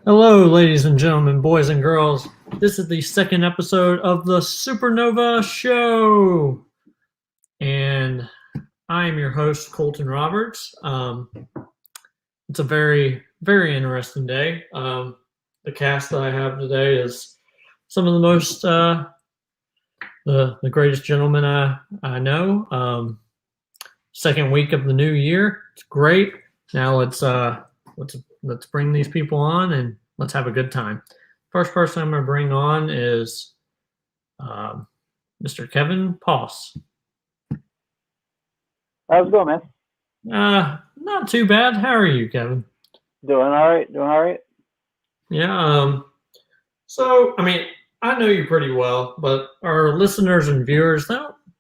Hello, ladies and gentlemen, boys and girls. This is the second episode of the SuperNova Show. And I am your host, Colton Roberts. It's a very, very interesting day. The cast that I have today is some of the most, the greatest gentlemen I know. Second week of the new year. It's great. Now let's bring these people on and let's have a good time. First person I'm going to bring on is Mr. Kevin Poss. How's it going, man? Not too bad. How are you, Kevin? Doing all right. Yeah. So, I mean, I know you pretty well, but our listeners and viewers, they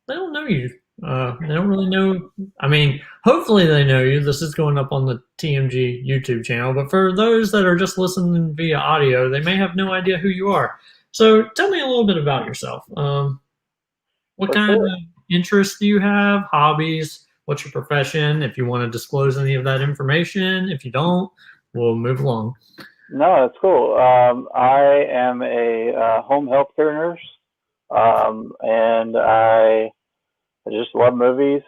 don't know you. They don't really know. I mean, hopefully they know you. This is going up on the TMG YouTube channel, but for those that are just listening via audio, they may have no idea who you are. So tell me a little bit about yourself. What kind of interests do you have? Hobbies? What's your profession? If you want to disclose any of that information. If you don't, we'll move along. No, that's cool. I am a home healthcare nurse, and I just love movies.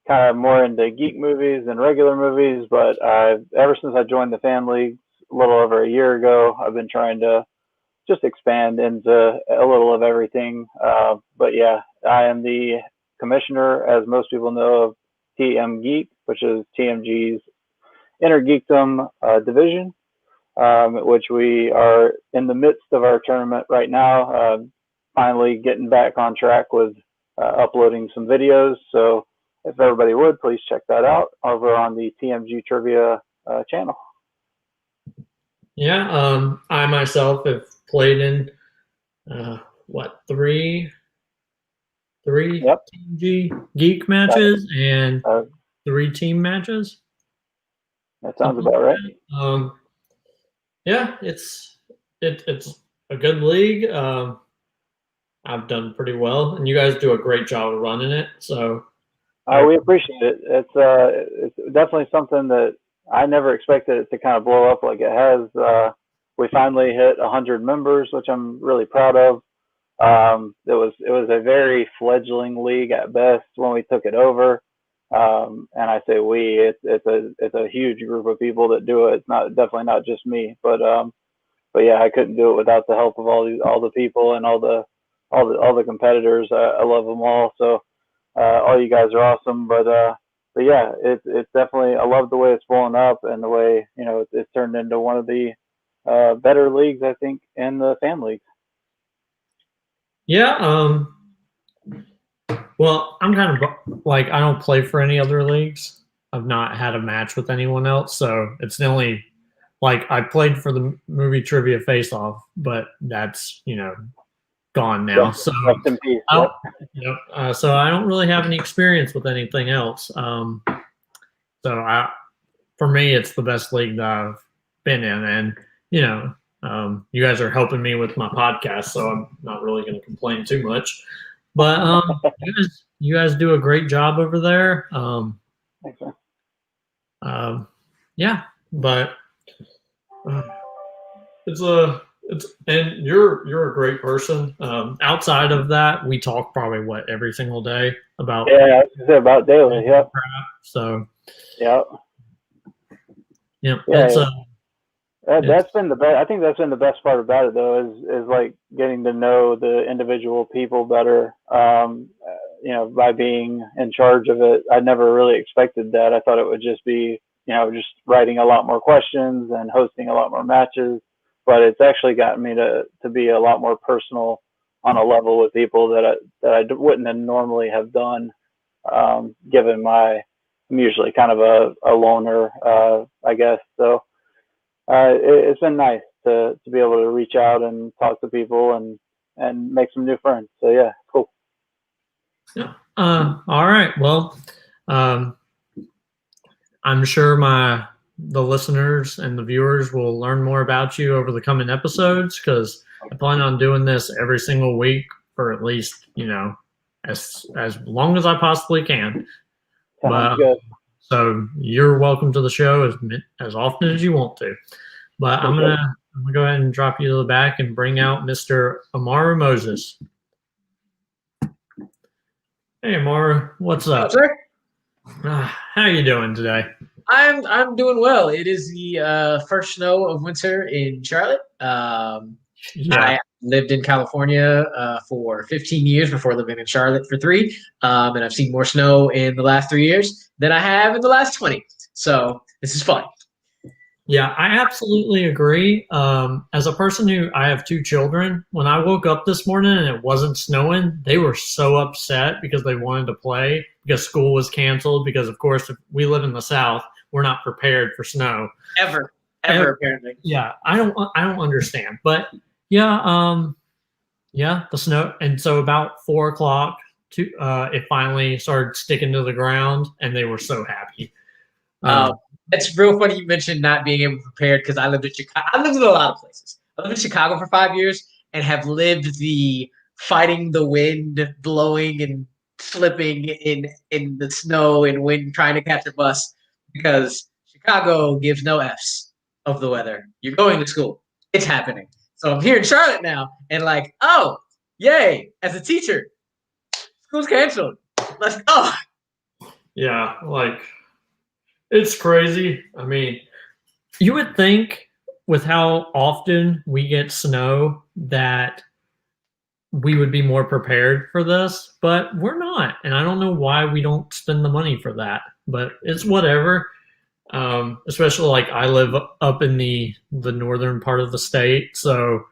Kind of more into geek movies than regular movies, but ever since I joined the family a little over a year ago, I've been trying to just expand into a little of everything. But yeah, I am the commissioner, as most people know, of Tmg, which is TMG's Inner Geekdom division, which we are in the midst of our tournament right now, finally getting back on track with uploading some videos. So if everybody would, please check that out over on the Tmg Trivia channel. Yeah, I myself have played in three TMG geek matches and 3 team matches. That sounds about right. Yeah, it's a good league. I've done pretty well, and you guys do a great job of running it. So we appreciate it. It's definitely something that I never expected it to kind of blow up like it has. We finally hit 100 members, which I'm really proud of. It was a very fledgling league at best when we took it over. And I say we, it's a huge group of people that do it. It's definitely not just me, but yeah, I couldn't do it without the help of all the people and all the competitors. I love them all. So all you guys are awesome. But yeah, it's definitely, I love the way it's blowing up and the way, it's turned into one of the better leagues, I think, in the fan leagues. Yeah. Well, I'm kind of like, I don't play for any other leagues. I've not had a match with anyone else. So it's the only, like, I played for the movie Trivia Face Off, but that's, gone now. So, so I don't really have any experience with anything else. So for me, it's the best league that I've been in, and you guys are helping me with my podcast, so I'm not really going to complain too much. But you guys do a great job over there. Yeah, but and you're a great person. Outside of that, we talk probably every single day about about daily. Yep. So yeah. That's been the best. I think that's been the best part about it, though, is like getting to know the individual people better. By being in charge of it, I never really expected that. I thought it would just be, just writing a lot more questions and hosting a lot more matches. But it's actually gotten me to be a lot more personal on a level with people that I wouldn't have normally have done, given I'm usually kind of a loner, I guess. So it's been nice to be able to reach out and talk to people and make some new friends. So yeah, cool. Yeah. All right. Well, I'm sure the listeners and the viewers will learn more about you over the coming episodes, because I plan on doing this every single week for at least, as long as I possibly can. Sounds good. So you're welcome to the show as often as you want to. But I'm gonna go ahead and drop you to the back and bring out Mr. Amaru Moses. Hey, Amaru, what's up? Hello, sir. How you doing today? I'm doing well. It is the first snow of winter in Charlotte. I lived in California for 15 years before living in Charlotte for 3, and I've seen more snow in the last 3 years than I have in the last 20. So this is fun. Yeah, I absolutely agree. As a person I have 2 children, when I woke up this morning and it wasn't snowing, they were so upset because they wanted to play because school was canceled. Because of course, if we live in the South, we're not prepared for snow Ever apparently. Yeah, I don't understand, but yeah, the snow, and so about 4 o'clock, it finally started sticking to the ground, and they were so happy. It's real funny you mentioned not being able to prepare because I lived in Chicago. I lived in a lot of places. I lived in Chicago for 5 years and have lived the fighting the wind, blowing and slipping in the snow and wind, trying to catch a bus because Chicago gives no F's of the weather. You're going to school. It's happening. So I'm here in Charlotte now and like, oh, yay, as a teacher, school's canceled. Let's go. Yeah, like, it's crazy. I mean, you would think with how often we get snow that we would be more prepared for this, but we're not. And I don't know why we don't spend the money for that, but it's whatever. Especially like I live up in the northern part of the state, so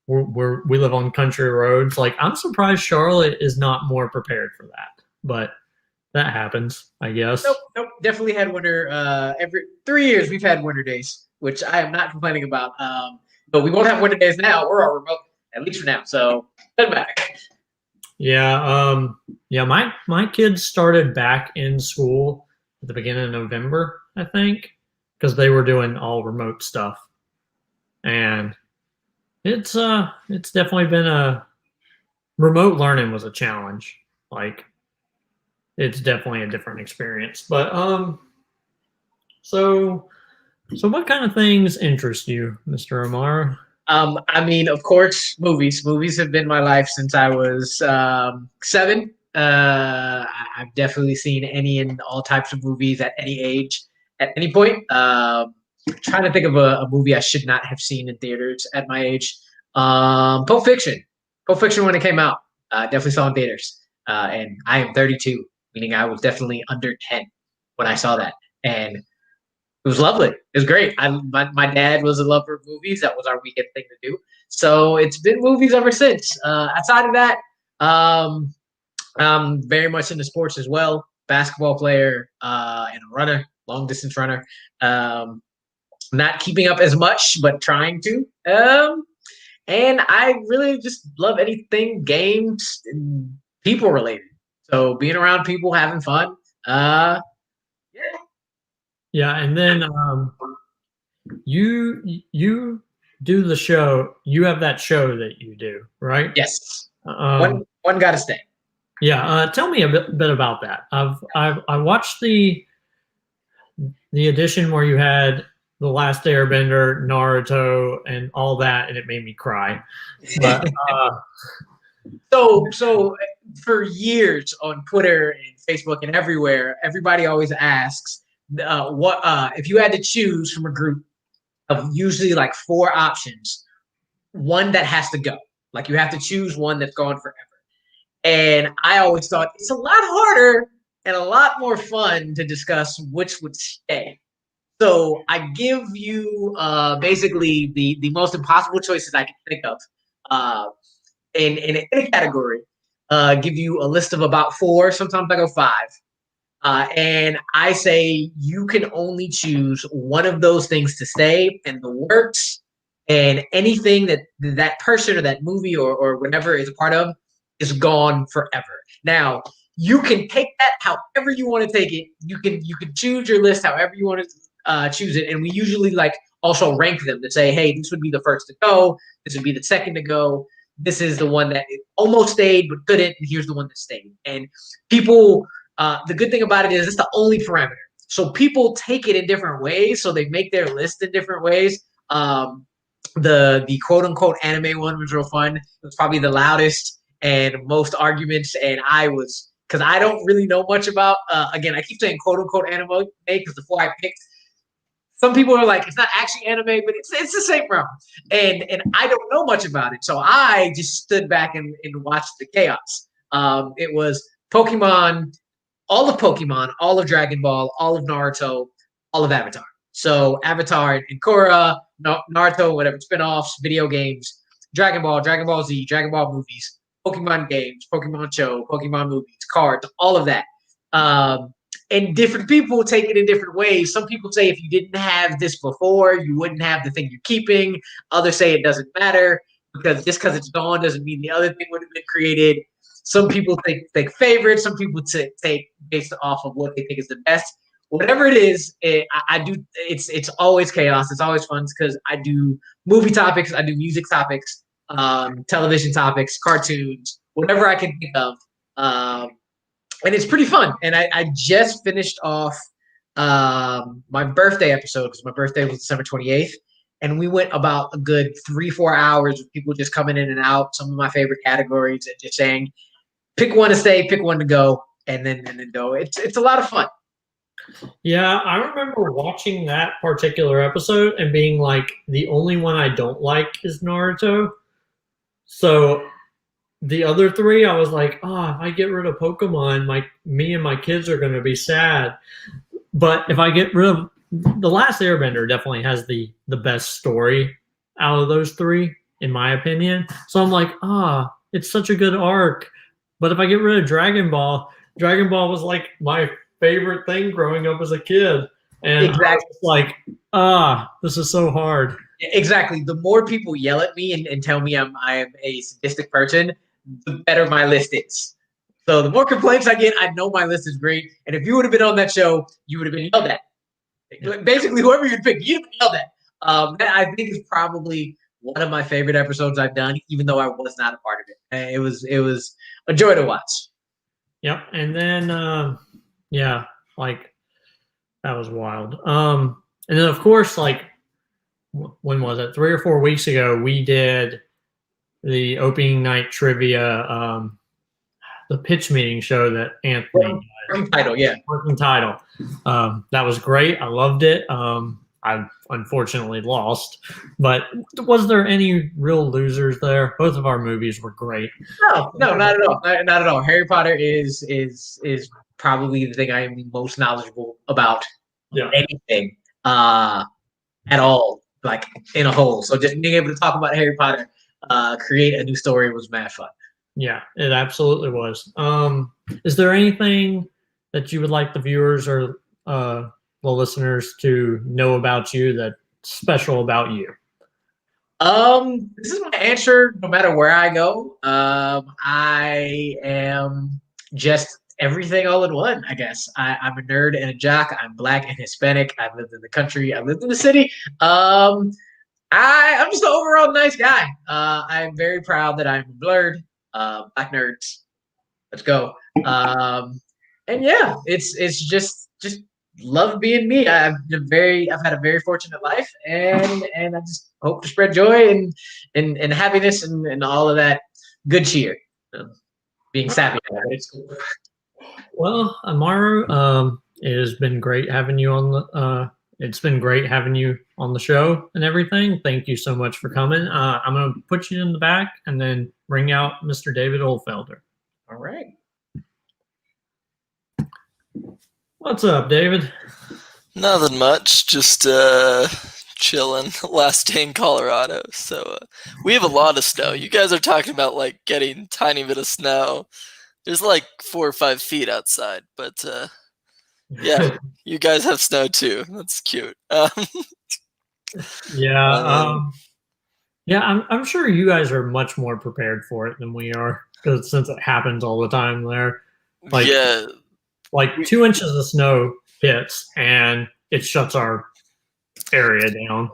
we live on country roads. Like, I'm surprised Charlotte is not more prepared for that, but that happens, I guess. Nope. Definitely had winter. Every 3 years we've had winter days, which I am not complaining about. But we won't have winter days now. We're all remote, at least for now. So head back. Yeah. My kids started back in school at the beginning of November, I think, because they were doing all remote stuff, and it's definitely been remote learning was a challenge. Like, it's definitely a different experience. But so what kind of things interest you, Mr. Amaru? I mean, of course, movies. Movies have been my life since I was 7. I've definitely seen any and all types of movies at any age, at any point. Trying to think of a movie I should not have seen in theaters at my age. Pulp Fiction. Pulp Fiction when it came out. Definitely saw in theaters. And I am 32, meaning I was definitely under 10 when I saw that. And it was lovely. It was great. My dad was a lover of movies. That was our weekend thing to do. So it's been movies ever since. Outside of that, I'm very much into sports as well. Basketball player and a runner, long distance runner. Not keeping up as much, but trying to. And I really just love anything games and people related. So being around people, having fun. Yeah, and then you do the show. You have that show that you do, right? Yes. One got to stay. Yeah. Tell me a bit about that. I watched the edition where you had The Last Airbender, Naruto, and all that, and it made me cry. But so for years on Twitter and Facebook and everywhere, everybody always asks what if you had to choose from a group of usually like 4 options, one that has to go. Like, you have to choose one that's gone forever. And I always thought it's a lot harder and a lot more fun to discuss which would stay. So I give you basically the most impossible choices I can think of in a category. Give you a list of about 4. Sometimes I go 5. And I say you can only choose one of those things to stay, and the works and anything that person or that movie or whatever is a part of is gone forever. Now, you can take that however you want to take it. You can choose your list however you want to choose it. And we usually like also rank them to say, hey, this would be the first to go. This would be the second to go. This is the one that almost stayed but couldn't. And here's the one that stayed. And people, the good thing about it is it's the only parameter. So people take it in different ways. So they make their list in different ways. The quote unquote anime one was real fun. It was probably the loudest and most arguments. And because I don't really know much about, again, I keep saying quote unquote anime because the four I picked, some people are like, it's not actually anime, but it's the same realm. And I don't know much about it. So I just stood back and watched the chaos. It was Pokemon, all of Dragon Ball, all of Naruto, all of Avatar. So Avatar and Korra, Naruto, whatever, spinoffs, video games, Dragon Ball Z, Dragon Ball movies, Pokemon games, Pokemon show, Pokemon movies, cards, all of that. And different people take it in different ways. Some people say if you didn't have this before, you wouldn't have the thing you're keeping. Others say it doesn't matter because just because it's gone doesn't mean the other thing would have been created. Some people think favorites. Some people take based off of what they think is the best. Whatever it is, I do. It's always chaos. It's always fun because I do movie topics. I do music topics, television topics, cartoons, whatever I can think of. And it's pretty fun. And I just finished off my birthday episode because my birthday was December 28th. And we went about a good 3-4 hours with people just coming in and out, some of my favorite categories, and just saying, pick one to stay, pick one to go, and then go. It's a lot of fun. Yeah, I remember watching that particular episode and being like, the only one I don't like is Naruto. So the other three, I was like, if I get rid of Pokemon, me and my kids are going to be sad. But if I get rid of The Last Airbender, definitely has the best story out of those three, in my opinion. So I'm like, it's such a good arc. But if I get rid of Dragon Ball was like my favorite thing growing up as a kid. And exactly. I was like, this is so hard. Exactly. The more people yell at me and tell me I am a sadistic person, the better my list is. So the more complaints I get, I know my list is great. And if you would have been on that show, you would have been yelled at. Yeah. Basically, whoever you'd pick, you'd have been yelled at. That I think is probably one of my favorite episodes I've done, even though I was not a part of it. It was a joy to watch. Yep. And then, that was wild. And then, of course, when was it? 3 or 4 weeks ago, we did the opening night trivia, the pitch meeting show that Anthony Working title, yeah. Working title. That was great. I loved it. I unfortunately lost, but was there any real losers there? Both of our movies were great. No, not at all. Not at all. Harry Potter is probably the thing I am the most knowledgeable about. Yeah. Anything at all, like in a whole. So just being able to talk about Harry Potter, create a new story was mad fun. Yeah, it absolutely was. Is there anything that you would like the viewers or the listeners to know about you that's special about you? This is my answer no matter where I go. I am just everything all in one, I guess. I'm a nerd and a jock. I'm Black and Hispanic. I've lived in the country. I've lived in the city. I'm just an overall nice guy. I'm very proud that I'm blurred. Black nerds. Let's go. And yeah, it's just love being me. I've had a very fortunate life, and I just hope to spread joy and happiness and all of that good cheer. Being sappy, it's cool. Well, Amaru, it has been great having you on the. It's been great having you on the show and everything. Thank you so much for coming. I'm going to put you in the back and then bring out Mr. David Oldfelder. All right. What's up, David? Nothing much. Just chilling. Last day in Colorado. So we have a lot of snow. You guys are talking about getting tiny bit of snow. There's 4 or 5 feet outside, but yeah, you guys have snow too. That's cute. Yeah, I'm sure you guys are much more prepared for it than we are, because since it happens all the time there. 2 inches of snow hits and it shuts our area down.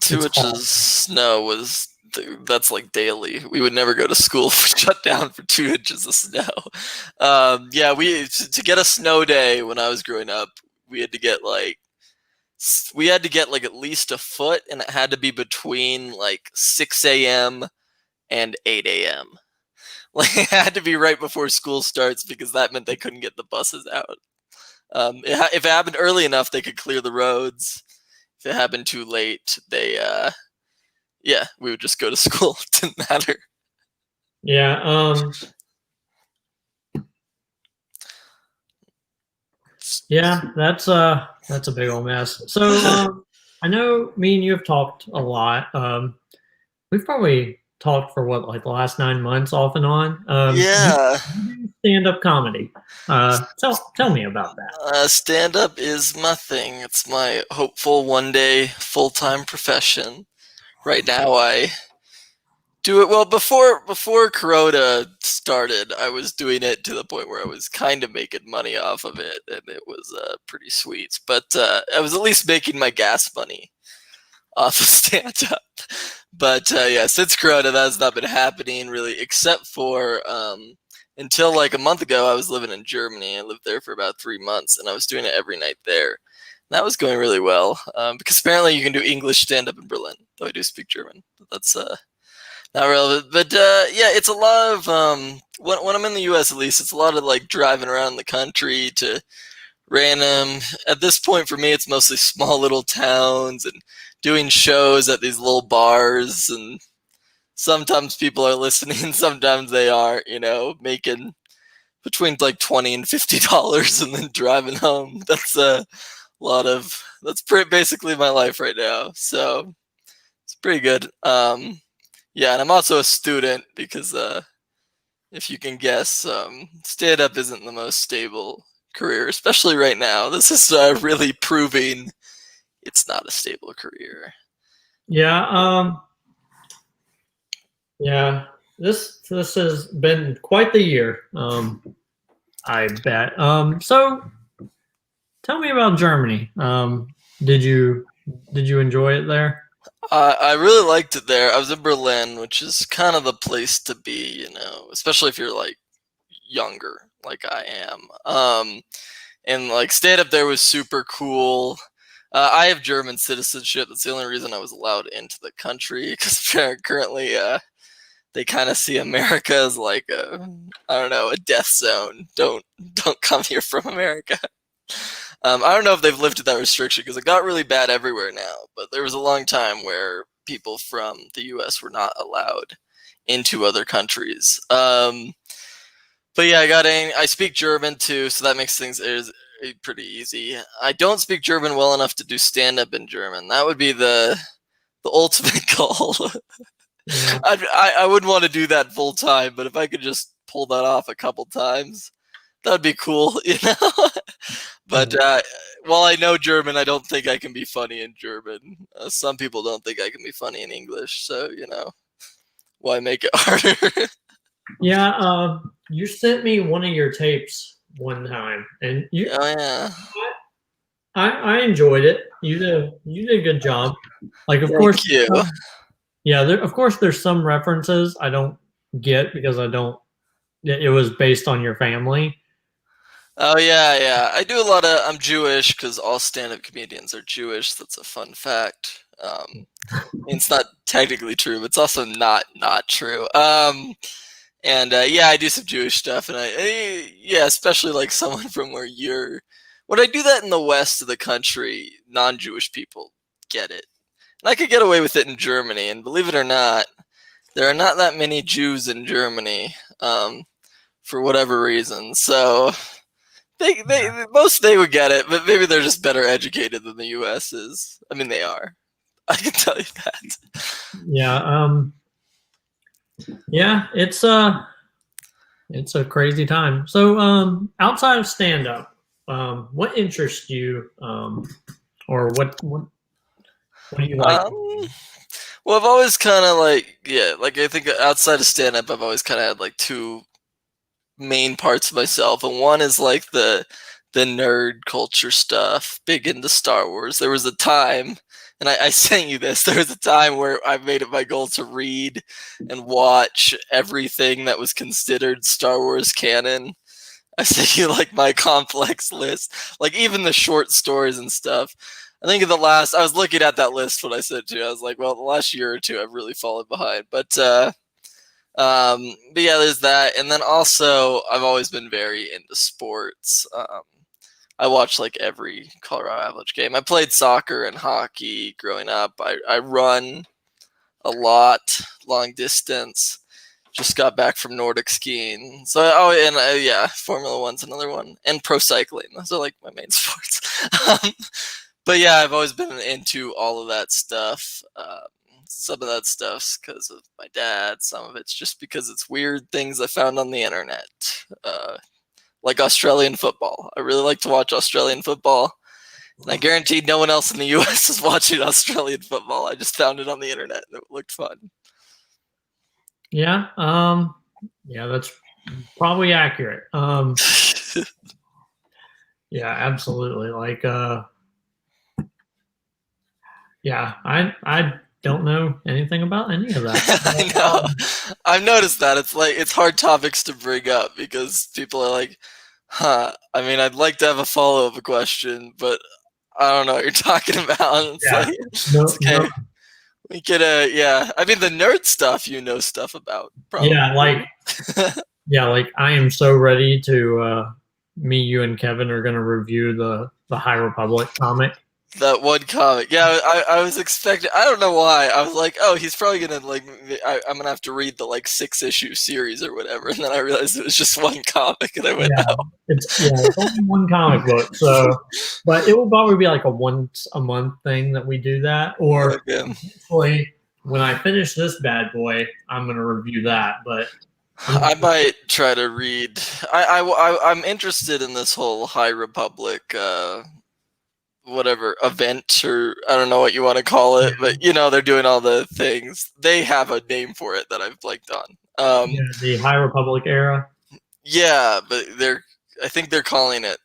2 inches of snow that's daily. We would never go to school if we shut down for 2 inches of snow. We to get a snow day when I was growing up, we had to get like at least a foot, and it had to be between like 6 a.m. and 8 a.m. Like it had to be right before school starts because that meant they couldn't get the buses out. If it happened early enough, they could clear the roads. If it happened too late, we would just go to school. It didn't matter. Yeah. Yeah, that's a big old mess. So I know me and you have talked a lot. We've probably talked for like the last 9 months off and on. Yeah. Stand-up comedy. Tell me about that. Stand-up is my thing. It's my hopeful one day full-time profession. Right now I do it well. Before Corona started, I was doing it to the point where I was kind of making money off of it, and it was pretty sweet. But I was at least making my gas money off of stand-up. But yeah, since Corona, that has not been happening really, except for until like a month ago, I was living in Germany. I lived there for about 3 months, and I was doing it every night there. And that was going really well because apparently you can do English stand-up in Berlin, though I do speak German. But that's not relevant. But yeah, it's a lot of when I'm in the U.S. at least, it's a lot of like driving around the country to random. At this point, for me, it's mostly small little towns and doing shows at these little bars, and sometimes people are listening, sometimes they aren't, making between like $20 and $50 and then driving home. That's basically my life right now. So it's pretty good. Yeah, and I'm also a student because if you can guess, stand-up isn't the most stable career, especially right now. This is really proving it's not a stable career. Yeah. Yeah. This has been quite the year. I bet. So tell me about Germany. Did you enjoy it there? I really liked it there. I was in Berlin, which is kind of the place to be, especially if you're like younger, like I am. And like stand up there was super cool. I have German citizenship. That's the only reason I was allowed into the country because currently they kind of see America as like a death zone. Don't come here from America. I don't know if they've lifted that restriction because it got really bad everywhere now. But there was a long time where people from the U.S. were not allowed into other countries. But yeah, I speak German too, so that makes things pretty easy. I don't speak German well enough to do stand-up in German. That would be the ultimate goal. Yeah. I wouldn't want to do that full time, but if I could just pull that off a couple times, that would be cool, But while I know German, I don't think I can be funny in German. Some people don't think I can be funny in English, so why make it harder? Yeah. You sent me one of your tapes one time, and Oh yeah. I enjoyed it. You did a good job. Like, of Thank course, you. yeah. Of course, there's some references I don't get because I don't. It was based on your family. Oh yeah. I do a lot of. I'm Jewish because all stand-up comedians are Jewish. That's a fun fact. It's not technically true, but it's also not true. And yeah, I do some Jewish stuff, and especially like someone from where you're. When I do that in the west of the country, non-Jewish people get it, and I could get away with it in Germany. And believe it or not, there are not that many Jews in Germany, for whatever reason. So they would get it, but maybe they're just better educated than the U.S. is. I mean, they are. I can tell you that. Yeah. Yeah, it's a crazy time. So, outside of stand up, what interests you, or what do you like? Well, I've always kind of I think outside of stand up, I've always kind of had like two main parts of myself, and one is like the nerd culture stuff, big into Star Wars. There was a time. And I sent you this. There was a time where I made it my goal to read and watch everything that was considered Star Wars canon. I sent you like my complex list, like even the short stories and stuff. I think I was looking at that list when I sent you. I was like, well, the last year or two, I've really fallen behind. But yeah, there's that, and then also I've always been very into sports. I watched like every Colorado Avalanche game. I played soccer and hockey growing up. I run a lot, long distance. Just got back from Nordic skiing. So, yeah, Formula One's another one. And pro cycling. Those are like my main sports. But yeah, I've always been into all of that stuff. Some of that stuff's because of my dad. Some of it's just because it's weird things I found on the internet. Like Australian football. I really like to watch Australian football. And I guarantee no one else in the US is watching Australian football. I just found it on the internet and it looked fun. Yeah, that's probably accurate. Yeah, absolutely. Like, yeah, I don't know anything about any of that. I know. I've noticed that. It's like it's hard topics to bring up because people are like, I mean, I'd like to have a follow-up question, but I don't know what you're talking about. It's Yeah. like, it's okay. No. We could, yeah. I mean, the nerd stuff you know stuff about. Probably. Yeah, like I am so ready to. Me, you, and Kevin are going to review the High Republic comic. That one comic. Yeah, I was expecting. I don't know why. I was like, oh, he's probably gonna like. I'm gonna have to read the like 6-issue series or whatever, and then I realized it was just one comic, and I went, yeah, no. It's only one comic book. So, but it will probably be like a once a month thing that we do that, or hopefully when I finish this bad boy, I'm gonna review that. But I might try to read. I'm interested in this whole High Republic. Whatever event, or I don't know what you want to call it, but you know they're doing all the things. They have a name for it that I've blanked on. The High Republic era. Yeah, but I think they're calling it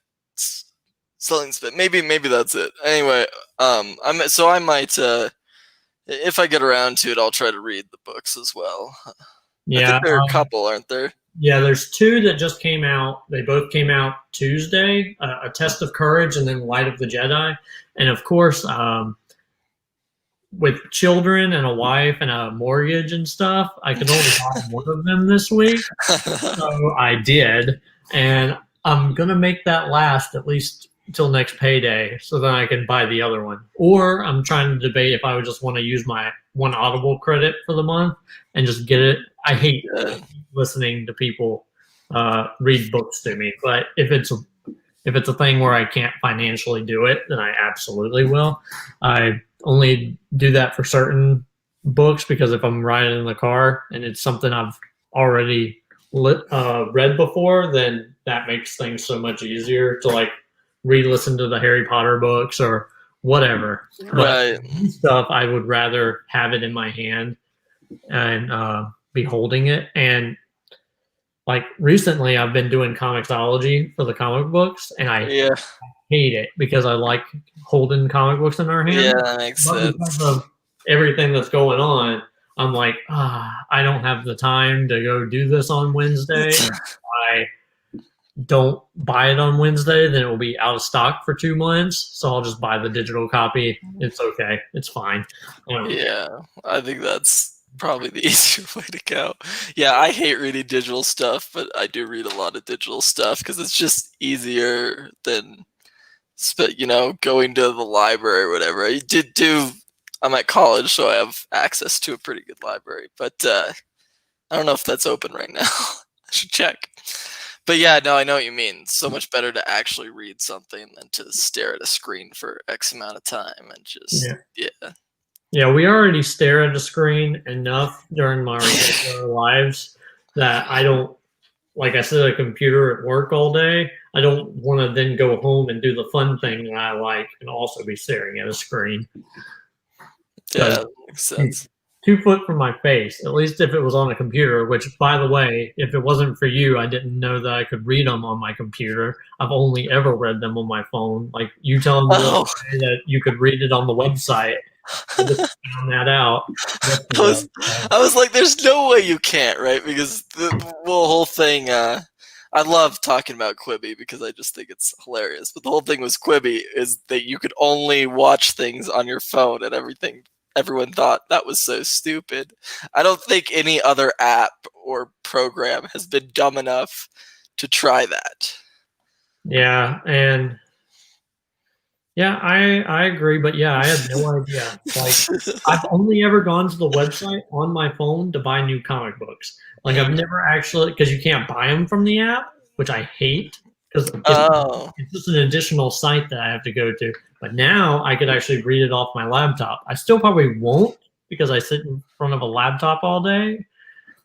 something. Maybe that's it. Anyway, I might if I get around to it, I'll try to read the books as well. Yeah, I think there are a couple, aren't there? Yeah, there's 2 that just came out. They both came out Tuesday, A Test of Courage and then Light of the Jedi. And of course, with children and a wife and a mortgage and stuff, I could only buy one of them this week. So I did. And I'm going to make that last at least until next payday so then I can buy the other one. Or I'm trying to debate if I would just want to use my one Audible credit for the month and just get it. I hate listening to people read books to me, but if it's a thing where I can't financially do it, then I absolutely will. I only do that for certain books because if I'm riding in the car and it's something I've already read before, then that makes things so much easier to like re-listen to the Harry Potter books or whatever. Right. But stuff I would rather have it in my hand and be holding it. And like recently I've been doing comicsology for the comic books and I hate it because I like holding comic books in our hands. Yeah, that makes sense. Because of everything that's going on, I'm like, I don't have the time to go do this on Wednesday. I don't buy it on Wednesday, then it will be out of stock for 2 months. So I'll just buy the digital copy. It's okay. It's fine. Yeah, I think that's probably the easier way to go. Yeah, I hate reading digital stuff, but I do read a lot of digital stuff because it's just easier than, going to the library or whatever. I'm at college, so I have access to a pretty good library, but I don't know if that's open right now. I should check. But yeah, no, I know what you mean. It's so much better to actually read something than to stare at a screen for X amount of time and just, Yeah, we already stare at a screen enough during my regular lives that I don't, like I sit at a computer at work all day. I don't want to then go home and do the fun thing that I like and also be staring at a screen. Yeah, that makes sense. 2 foot from my face, at least if it was on a computer, which, by the way, if it wasn't for you, I didn't know that I could read them on my computer. I've only ever read them on my phone. Like you telling me that you could read it on the website. I just found that out. I was like, there's no way you can't, right? Because the whole thing, I I love talking about Quibi because I just think it's hilarious. But the whole thing with Quibi is that you could only watch things on your phone, and everyone thought that was so stupid. I don't think any other app or program has been dumb enough to try that. Yeah, and yeah, I agree, but yeah, I had no idea. Like, I've only ever gone to the website on my phone to buy new comic books. Like, I've never actually, because you can't buy them from the app, which I hate, because Oh, it's just an additional site that I have to go to. But now I could actually read it off my laptop. I still probably won't because I sit in front of a laptop all day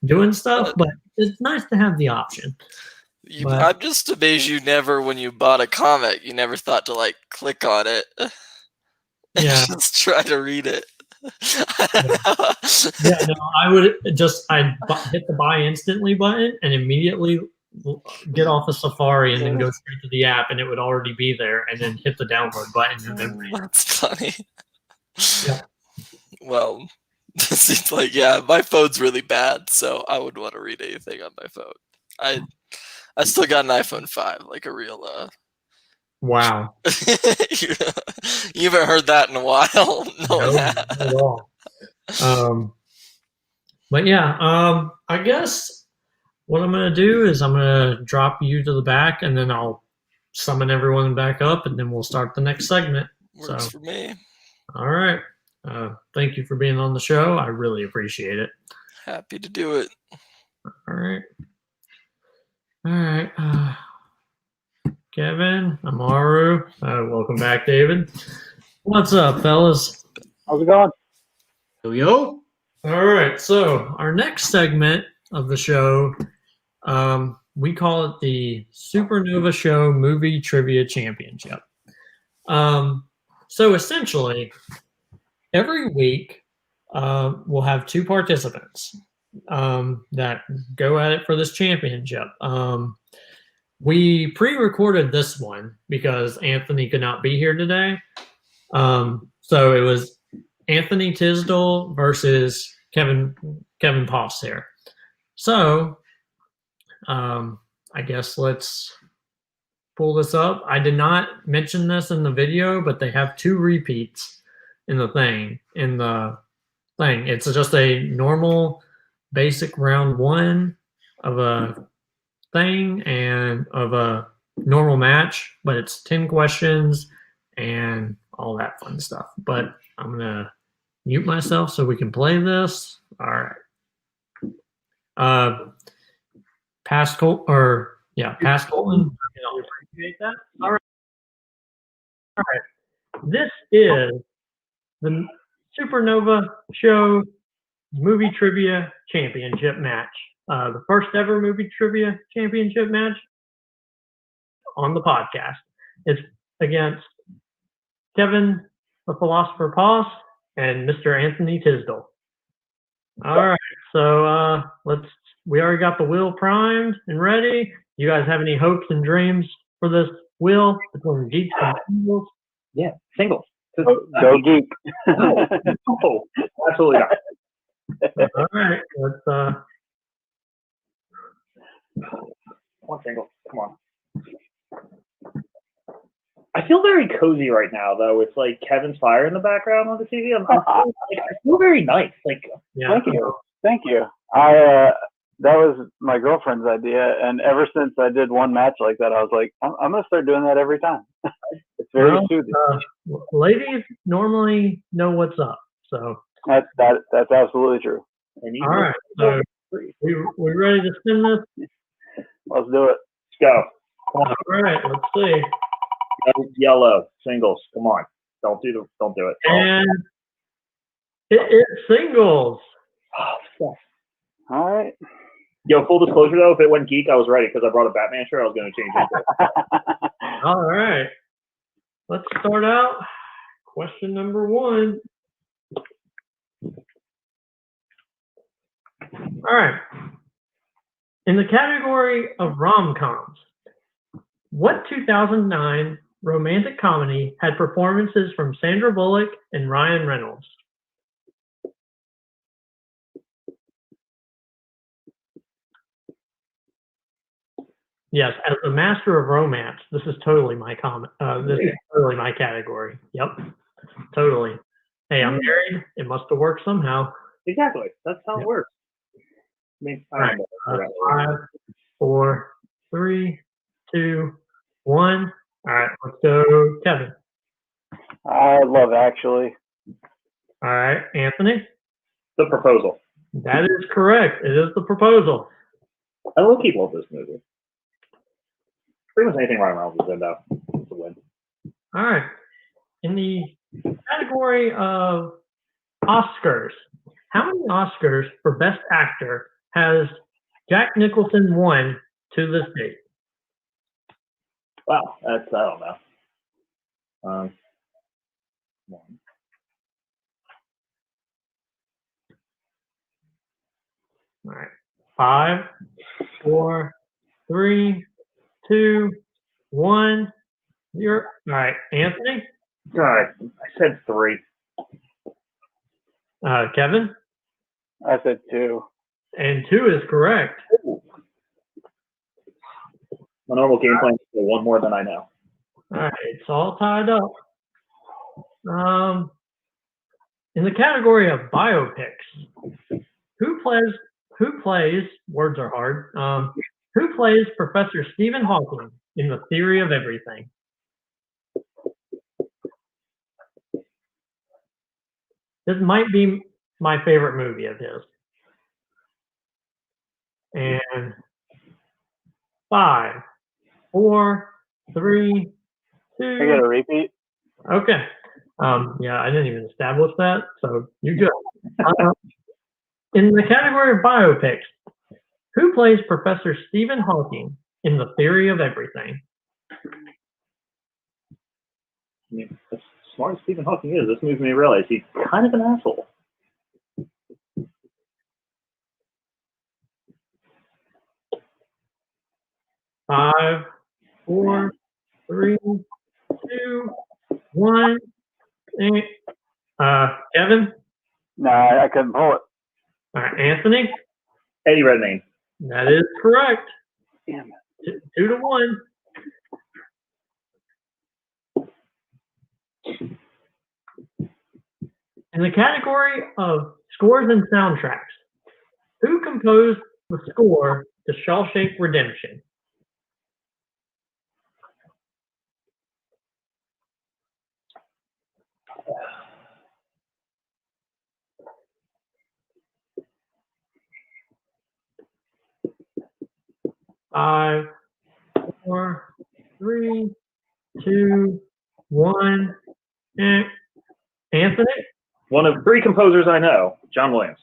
doing stuff, but it's nice to have the option. But I'm just amazed you never, when you bought a comic, you never thought to like click on it and yeah, just try to read it. yeah, no, I would I'd hit the buy instantly button and immediately get off the Safari and then go straight to the app, and it would already be there, and then hit the download button and then read. That's funny. Yeah. Well, it seems like, yeah, my phone's really bad, so I wouldn't want to read anything on my phone. I still got an iPhone 5, like a real Wow. you haven't heard that in a while. No one Not has. at all. But yeah, I guess what I'm gonna do is I'm gonna drop you to the back, and then I'll summon everyone back up, and then we'll start the next segment. Works for me. All right. Thank you for being on the show. I really appreciate it. Happy to do it. All right. All right. Kevin, Amaru, welcome back, David. What's up, fellas? How's it going? Yo. All right. So our next segment of the show, we call it the SuperNova Show Movie Trivia Championship. So essentially, every week we'll have two participants that go at it for this championship. We pre-recorded this one because Anthony could not be here today. So it was Anthony Tisdale versus Kevin Poss here. So I guess let's pull this up. I did not mention this in the video, but they have two repeats in the thing. It's just a normal basic round one of a thing and of a normal match, but it's 10 questions and all that fun stuff. But I'm gonna mute myself so we can play this. All right. Pass Colton. Appreciate that. All right. All right. This is the SuperNova Show Movie Trivia Championship match. The first ever movie trivia championship match on the podcast. It's against Kevin the Philosopher Poss and Mr. Anthony Tisdale. All right, so we already got the wheel primed and ready. You guys have any hopes and dreams for this wheel between geeks and singles? Yeah, singles. Go geek. Oh, absolutely not. All right, let's One single. Come on. I feel very cozy right now, though. It's like Kevin's fire in the background on the TV. I feel very nice. Like, yeah. Thank you. Thank you. That was my girlfriend's idea, and ever since I did one match like that, I was like, I'm gonna start doing that every time. It's very soothing. Ladies normally know what's up, so That's absolutely true. and you all right. So we ready to spin this? Let's do it. let's go. All right, let's see. Yellow singles. Come on. Don't do it. And it's singles. Oh, fuck. All right. Yo, full disclosure though, if it went geek, I was ready because I brought a Batman shirt. I was going to change it. All right. Let's start out. Question number one. All right. In the category of rom-coms, what 2009 romantic comedy had performances from Sandra Bullock and Ryan Reynolds? Yes, as a master of romance, this is totally my comment. This is totally my category. Yep, totally. Hey, I'm married. It must have worked somehow. Exactly. That's how it works. I mean, I don't know. 5, 4, 3, 2, 1. All right, let's go, Kevin. I love Actually. All right, Anthony. The Proposal. That is correct. It is The Proposal. I low-key love this movie. Pretty much anything Ryan Reynolds is in, though. It's a win. All right. In the category of Oscars, how many Oscars for Best Actor has Jack Nicholson won to this date? Wow, that's, I don't know. One. All right. 5, 4, 3, 2, 1, 0. All right, Anthony. All right, I said 3. Kevin. I said 2. And 2 is correct. Ooh. My normal game plan is to one more than I know. All right, it's all tied up. In the category of biopics, who plays? Words are hard. Who plays Professor Stephen Hawking in The Theory of Everything? This might be my favorite movie of his. And 5, 4, 3, 2. I get a repeat. Okay. Yeah, I didn't even establish that, so you're good. In the category of biopics, who plays Professor Stephen Hawking in The Theory of Everything? I mean, as smart as Stephen Hawking is, this movie made me realize he's kind of an asshole. Five, 4, 3, 2, 1. Kevin? No, I couldn't pull it. All right, Anthony? Eddie Redmayne. That is correct. Damn it. 2 to 1. In the category of scores and soundtracks, who composed the score to Shawshank Redemption? Five, 4, 3, 2, 1. Anthony? One of 3 composers I know, John Williams.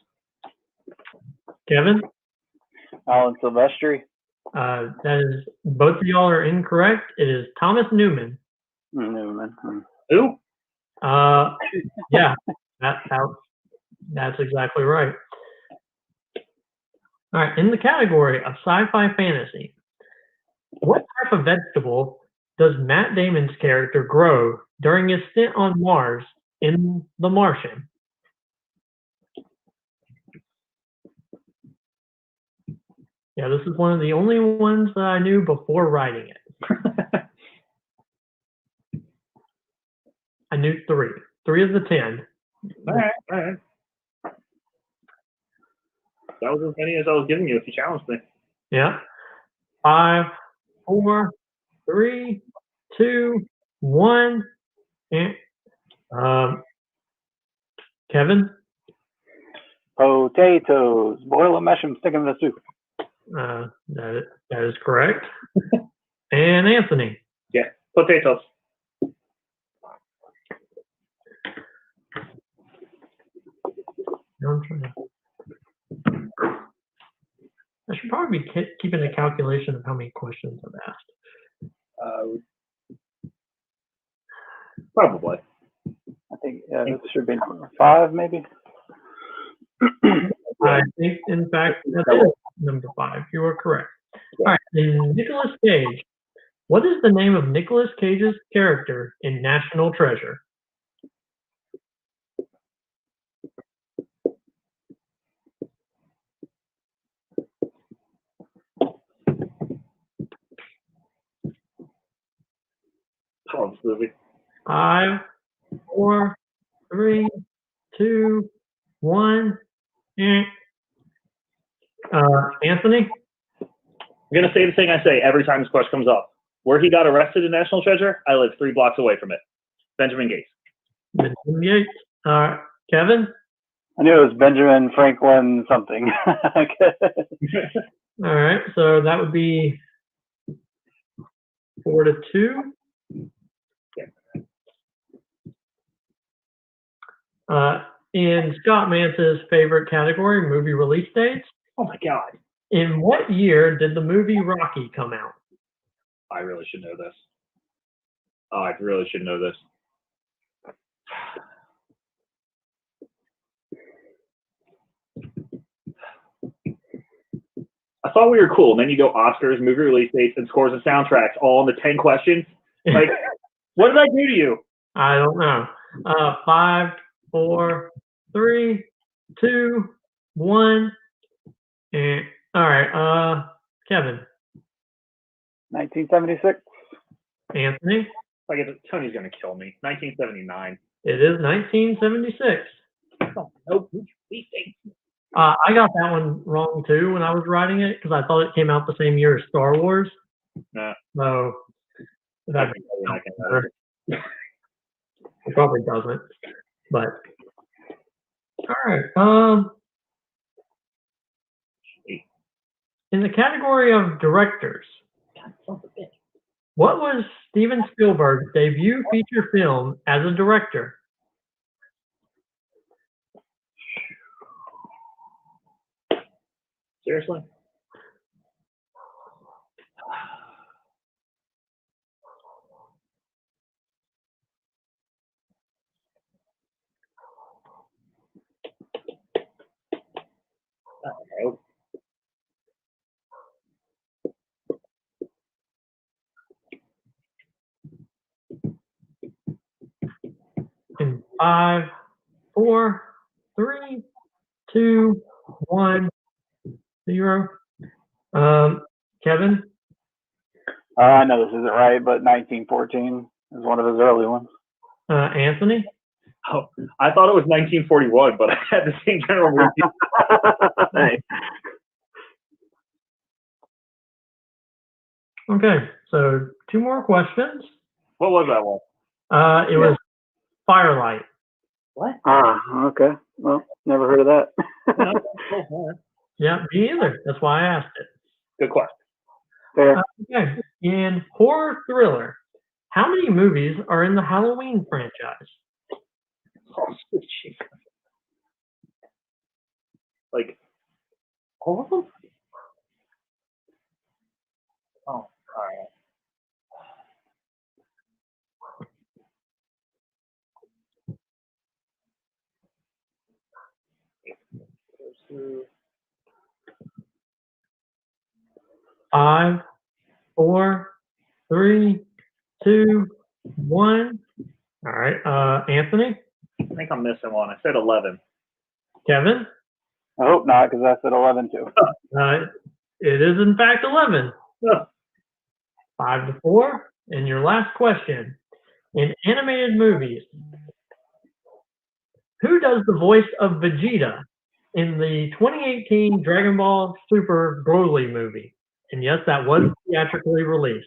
Kevin? Alan Silvestri. That is, both of y'all are incorrect. It is Thomas Newman. Newman. Who? Yeah, that's exactly right. All right, in the category of sci-fi fantasy, what type of vegetable does Matt Damon's character grow during his stint on Mars in The Martian? Yeah, this is one of the only ones that I knew before writing it. I knew 3. 3 of the 10. All right. That was as many as I was giving you if you challenged me. Yeah. 5, 4, 3, 2, 1. And Kevin? Potatoes. Boil them, mash them, stick them in the soup. That is correct. And Anthony? Yeah, potatoes. I should probably be keeping a calculation of how many questions I've asked. Probably. I think this should be number 5, maybe. I think, in fact, that is number 5. You are correct. All right. In Nicolas Cage, what is the name of Nicolas Cage's character in National Treasure? this movie. 5, 4, 3, 2, 1. Anthony? I'm gonna say the thing I say every time this question comes up. Where he got arrested in National Treasure, I live 3 blocks away from it. Benjamin Gates. Benjamin Yates. Kevin? I knew it was Benjamin Franklin something. All right, so that would be 4-2. In Scott Mance's favorite category, movie release dates, Oh my God. in what year did the movie Rocky come out? I really should know this. Oh, I really should know this. I thought we were cool. And then you go Oscars, movie release dates, and scores and soundtracks all in the 10 questions. Like, what did I do to you? I don't know. 5, 4, 3, 2, 1. And all right, Kevin, 1976. Anthony, Like, Tony's gonna kill me. 1979. it is 1976. Oh, no, movie release dates. I got that one wrong too when I was writing it because I thought it came out the same year as Star Wars. Nah. So that I it probably doesn't. But all right. In the category of directors, what was Steven Spielberg's debut feature film as a director? Seriously? I don't know. In 5, 4, 3, 2, 1, 0. Kevin? I know this isn't right, but 1914 is one of his early ones. Anthony? Oh, I thought it was 1941, but I had the same general review. Hey. Okay, so 2 more questions. What was that one? It was Firelight. What? Okay. Well, never heard of that. Yeah, me either. That's why I asked it. Good question. Fair. Okay, in horror thriller, how many movies are in the Halloween franchise? Oh, shit. Like, all of them? Oh, all right. Five, 4, 3, 2, 1. All right, Anthony, I think I'm missing one. I said 11. Kevin. I hope not, because I said 11 too. It is in fact 11. 5-4. And your last question: in animated movies, who does the voice of Vegeta in the 2018 Dragon Ball Super Broly movie? And yes, that was theatrically released.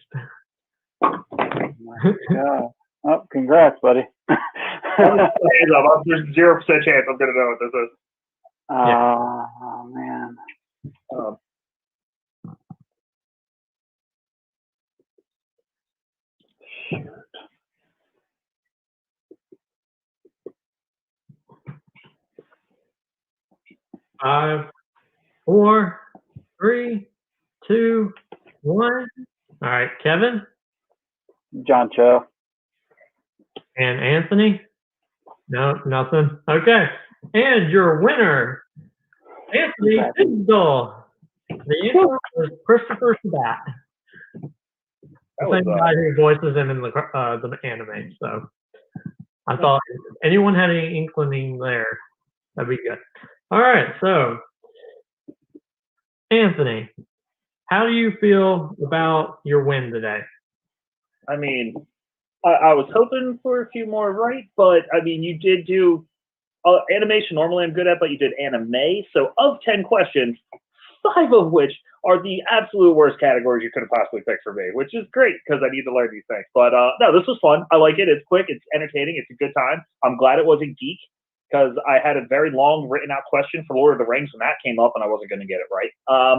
Yeah. Oh, congrats, buddy. There's 0% chance I'm gonna know what this is. Oh man. Five, 4, 3, 2, 1. All right, Kevin John Cho. and Anthony. No, nothing. Okay, and your winner, Anthony Digital. The answer was Christopher Sabat, the same guy who voices him in the anime. So I thought if anyone had any inkling there, that'd be good. All right, so Anthony, how do you feel about your win today? I mean, I was hoping for a few more right, but I mean, you did do animation. Normally, I'm good at, but you did anime. So, of 10 questions, 5 of which are the absolute worst categories you could have possibly picked for me, which is great because I need to learn these things. But no, this was fun. I like it. It's quick. It's entertaining. It's a good time. I'm glad it wasn't geek because I had a very long written out question for Lord of the Rings when that came up and I wasn't going to get it right.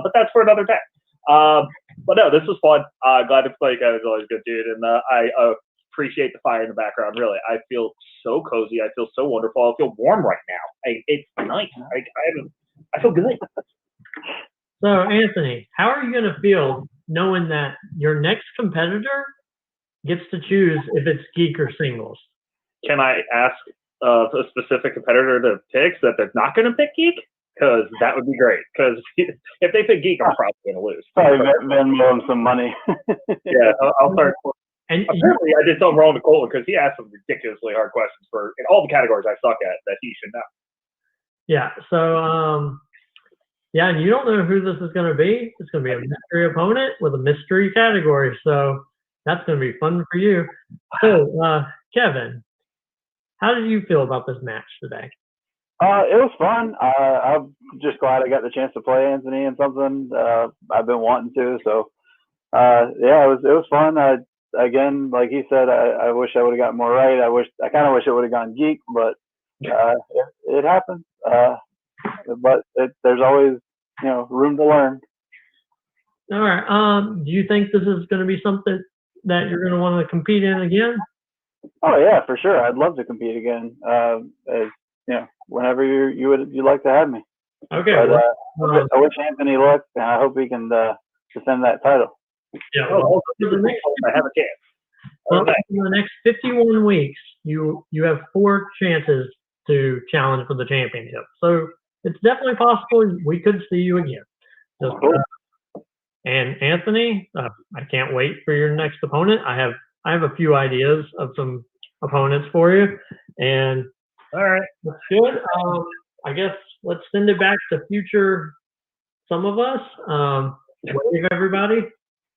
But that's for another day. But no, this was fun. Glad to play you guys. Always good, dude. And I appreciate the fire in the background. Really, I feel so cozy. I feel so wonderful. I feel warm right now. It's nice. I feel good. So, Anthony, how are you going to feel knowing that your next competitor gets to choose if it's geek or singles? Can I ask a specific competitor to pick so that they're not going to pick geek? Because that would be great. Because if they pick geek, I'm probably going to lose. Probably Venmo him some money. Yeah, I'll start. And apparently, I did something wrong to Colton because he asked some ridiculously hard questions for in all the categories I suck at that he should know. yeah, so yeah, and you don't know who this is going to be. It's going to be a mystery opponent with a mystery category. So that's going to be fun for you. So, Kevin, how did you feel about this match today? It was fun. I'm just glad I got the chance to play Anthony in something I've been wanting to. So, yeah, it was fun. Again, like he said, I wish I would have gotten more right. I kind of wish it would have gone geek, but it happened. But there's always, room to learn. All right. Do you think this is going to be something that you're going to want to compete in again? Oh yeah, for sure. I'd love to compete again. Whenever you'd like to have me. Okay. But, I wish Anthony luck, and I hope he can defend that title. Yeah. Oh, I have a chance. Well, in the next 51 weeks, you have 4 chances to challenge for the championship. So it's definitely possible we could see you again. Just, and Anthony, I can't wait for your next opponent. I have a few ideas of some opponents for you, and All right, that's good. I guess let's send it back to future some of us. Wave everybody.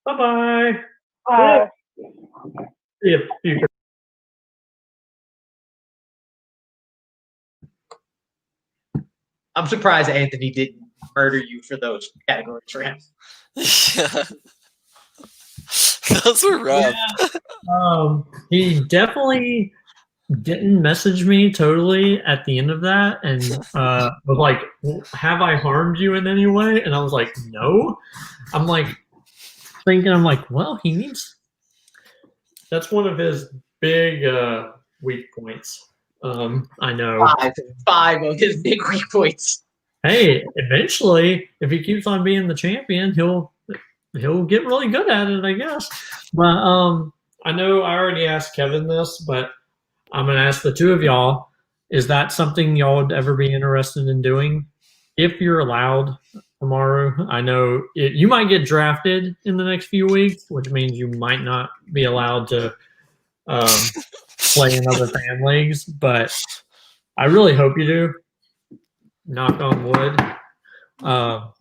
Bye-bye. Bye. See you future. I'm surprised Anthony didn't murder you for those categories for him. Yeah. Those were rough. Yeah. He definitely didn't message me totally at the end of that and was like, have I harmed you in any way? And I was like, no. I'm like well, he needs, that's one of his big weak points. I know. 5 of his big weak points. Hey, eventually, if he keeps on being the champion, he'll get really good at it, I guess. But I know I already asked Kevin this, but I'm gonna ask the two of y'all: is that something y'all would ever be interested in doing, if you're allowed tomorrow? I know you might get drafted in the next few weeks, which means you might not be allowed to play in other fan leagues. But I really hope you do. Knock on wood.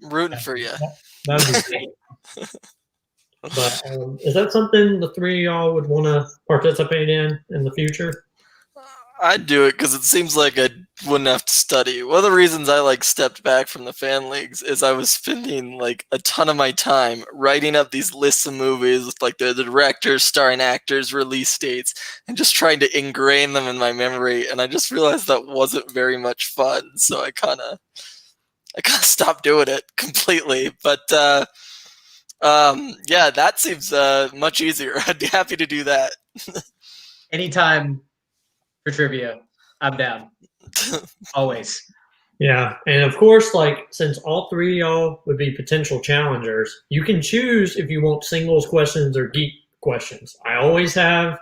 Rooting for you. That would be great. But is that something the 3 of y'all would want to participate in the future? I'd do it because it seems like I wouldn't have to study. One of the reasons I stepped back from the fan leagues is I was spending a ton of my time writing up these lists of movies with the directors, starring actors, release dates, and just trying to ingrain them in my memory. And I just realized that wasn't very much fun, so I kind of stopped doing it completely. But yeah, that seems much easier. I'd be happy to do that. Anytime for trivia, I'm down. Always. Yeah, and of course, since all 3 of y'all would be potential challengers, you can choose if you want singles questions or geek questions. I always have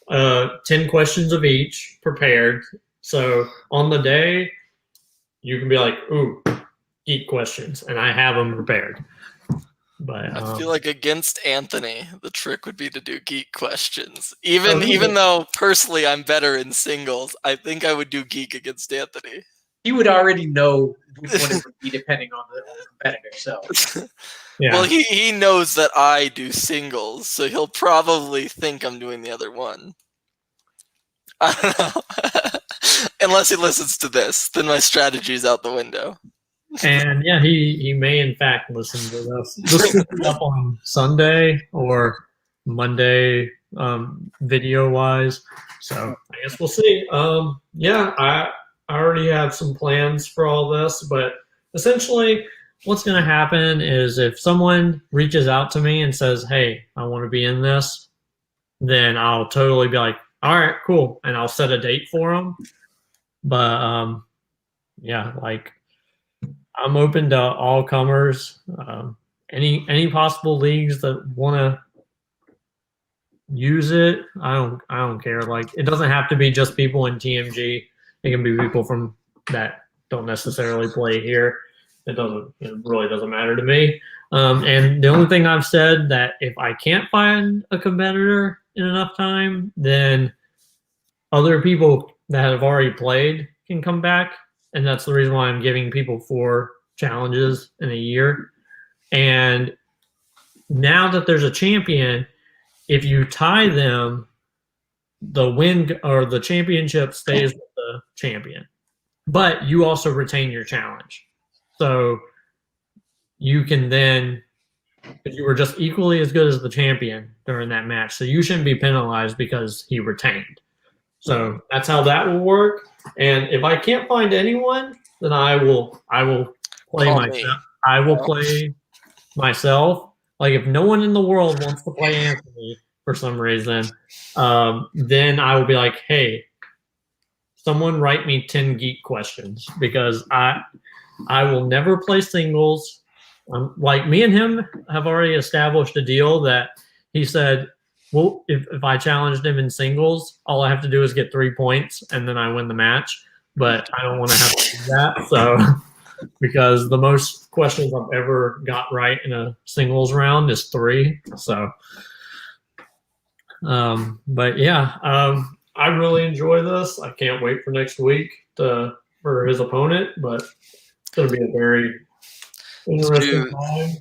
10 questions of each prepared. So on the day, you can be like, ooh, geek questions, and I have them prepared. But I feel like against Anthony, the trick would be to do geek questions. Even though personally I'm better in singles, I think I would do geek against Anthony. He would already know which one it would be depending on the competitor. So Yeah. Well, he knows that I do singles, so he'll probably think I'm doing the other one. I don't know. Unless he listens to this, then my strategy's out the window. And yeah, he may in fact listen to this. This will be up on Sunday or Monday, video wise. So I guess we'll see. Yeah, I already have some plans for all this, but essentially what's going to happen is if someone reaches out to me and says, "Hey, I want to be in this," then I'll totally be like, "All right, cool," and I'll set a date for them. But yeah, like I'm open to all comers. Any possible leagues that want to use it, I don't care. Like it doesn't have to be just people in TMG. It can be people from that don't necessarily play here. It really doesn't matter to me. And the only thing I've said that if I can't find a competitor in enough time, then other people that have already played can come back. And that's the reason why I'm giving people 4 challenges in a year. And now that there's a champion, if you tie them, the win or the championship stays with the champion. But you also retain your challenge. So you can then, if you were just equally as good as the champion during that match, so you shouldn't be penalized because he retained. So that's how that will work. And if I can't find anyone, then I will play Call myself. me. I will play myself. Like if no one in the world wants to play Anthony for some reason, then I will be like, "Hey, someone write me 10 geek questions," because I will never play singles. Like me and him have already established a deal that he said, well, if I challenged him in singles, all I have to do is get 3 points and then I win the match. But I don't want to have to do that. So because the most questions I've ever got right in a singles round is 3. So but yeah, I really enjoy this. I can't wait for next week for his opponent, but it's going to be a very interesting time.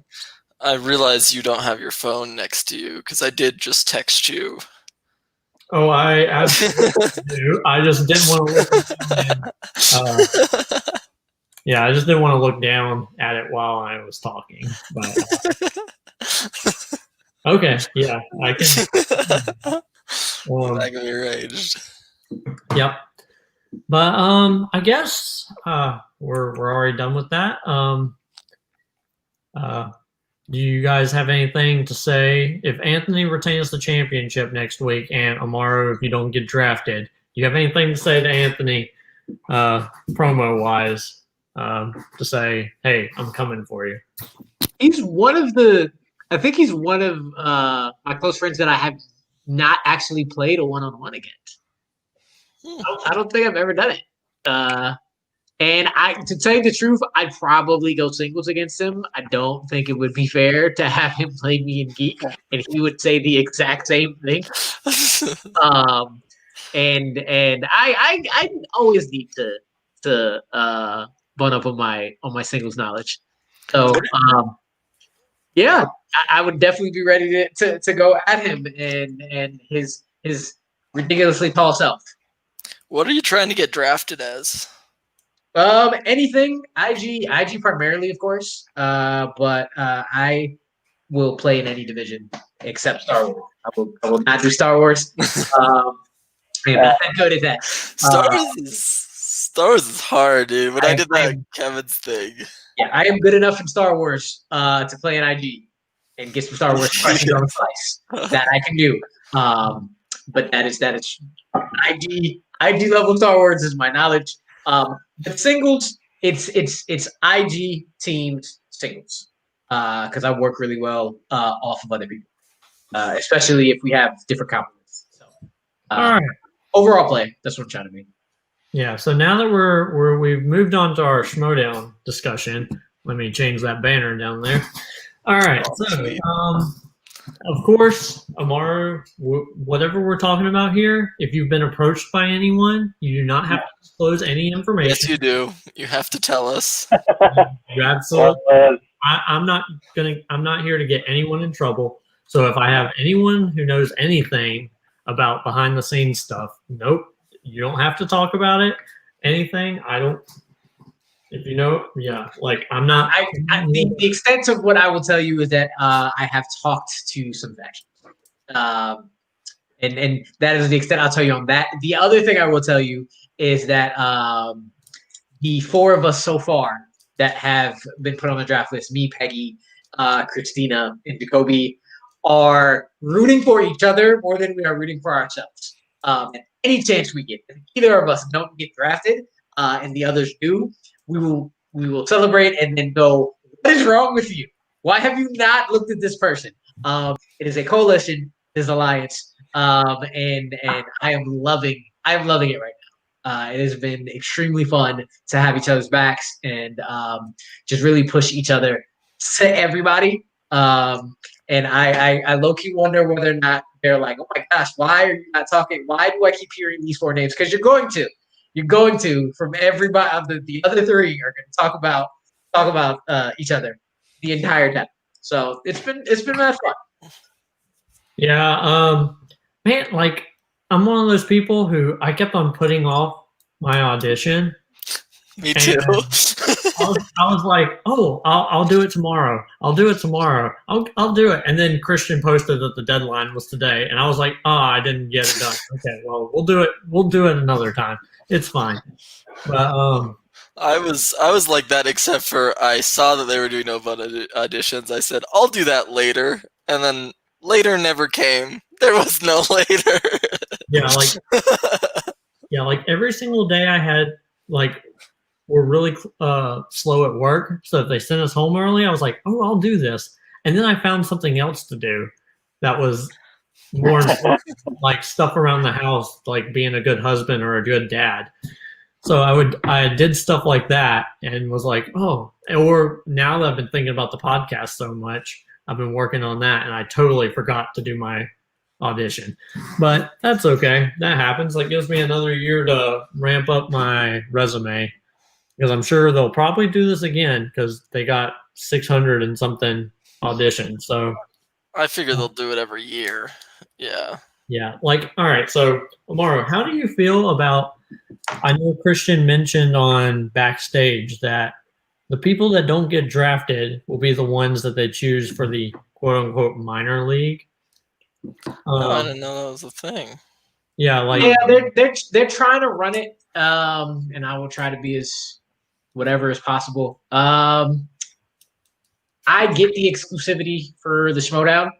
I realize you don't have your phone next to you because I did just text you. Oh, I absolutely do. I just didn't want to look. Yeah, I just didn't want to look down at it while I was talking. But okay, yeah, I can. That can be arranged. Yep. But I guess we're already done with that. Do you guys have anything to say? If Anthony retains the championship next week, and Amaro, if you don't get drafted, do you have anything to say to Anthony, promo wise, to say, "Hey, I'm coming for you"? he's one of my close friends that I have not actually played a one-on-one against. I don't think I've ever done it. And to tell you the truth, I'd probably go singles against him. I don't think it would be fair to have him play me in Geek, and he would say the exact same thing. And I always need to bone up on my singles knowledge. So yeah, I would definitely be ready to go at him and his ridiculously tall self. What are you trying to get drafted as? Anything IG primarily, of course. But I will play in any division except Star Wars. I will not do Star Wars. I'm not that good at that. Star Wars is hard, dude. When I did that Kevin's thing. Yeah, I am good enough in Star Wars to play in IG and get some Star Wars questions on the slice. That I can do. But that is IG level Star Wars is my knowledge. The singles, it's IG teams singles because I work really well off of other people, especially if we have different compliments. So, All right. Overall play, that's what I'm trying to be. Yeah. So now that we've moved on to our Schmodown discussion, let me change that banner down there. All right. So Of course, Amaru, whatever we're talking about here, if you've been approached by anyone, you do not have to disclose any information. Yes, you do. You have to tell us. You absolutely. Well, I'm not here to get anyone in trouble. So if I have anyone who knows anything about behind the scenes stuff, nope, you don't have to talk about it. Anything, I don't. If you know, yeah, like I'm not. The extent of what I will tell you is that I have talked to some factions, and that is the extent I'll tell you on that. The other thing I will tell you is that the four of us so far that have been put on the draft list, me, Peggy, Christina, and Jacoby, are rooting for each other more than we are rooting for ourselves. And any chance we get, if either of us don't get drafted and the others do, we will celebrate and then go, what is wrong with you? Why have you not looked at this person? It is a coalition, it is an alliance, and I am loving it right now. It has been extremely fun to have each other's backs and just really push each other to everybody. And I low-key wonder whether or not they're like, oh my gosh, why are you not talking? Why do I keep hearing these four names? Because you're going to from everybody. The other three are going to talk about each other the entire time. So it's been mad fun. Yeah, man, like I'm one of those people who I kept on putting off my audition. Me too. I was like, oh, I'll do it tomorrow. I'll do it tomorrow. I'll do it. And then Christian posted that the deadline was today, and I was like, oh, I didn't get it done. Okay, well, we'll do it. We'll do it another time. It's fine. But I was like that, except for I saw that they were doing open auditions. I said, I'll do that later, and then later never came. There was no later. like every single day I had like. Were really slow at work, so if they sent us home early, I was like, "Oh, I'll do this," and then I found something else to do that was more like stuff around the house, like being a good husband or a good dad. So I did stuff like that, and was like, "Oh," or now that I've been thinking about the podcast so much, I've been working on that, and I totally forgot to do my audition, but that's okay. That happens. That gives me another year to ramp up my resume. Because I'm sure they'll probably do this again because they got 600 and something auditions. So I figure they'll do it every year. Yeah. Yeah. Like, all right. So, Amaru, how do you feel about? I know Christian mentioned on backstage that the people that don't get drafted will be the ones that they choose for the quote unquote minor league. I didn't know that was a thing. Yeah. Like, yeah, they're trying to run it. And I will try to be as whatever is possible. I get the exclusivity for the Schmodown.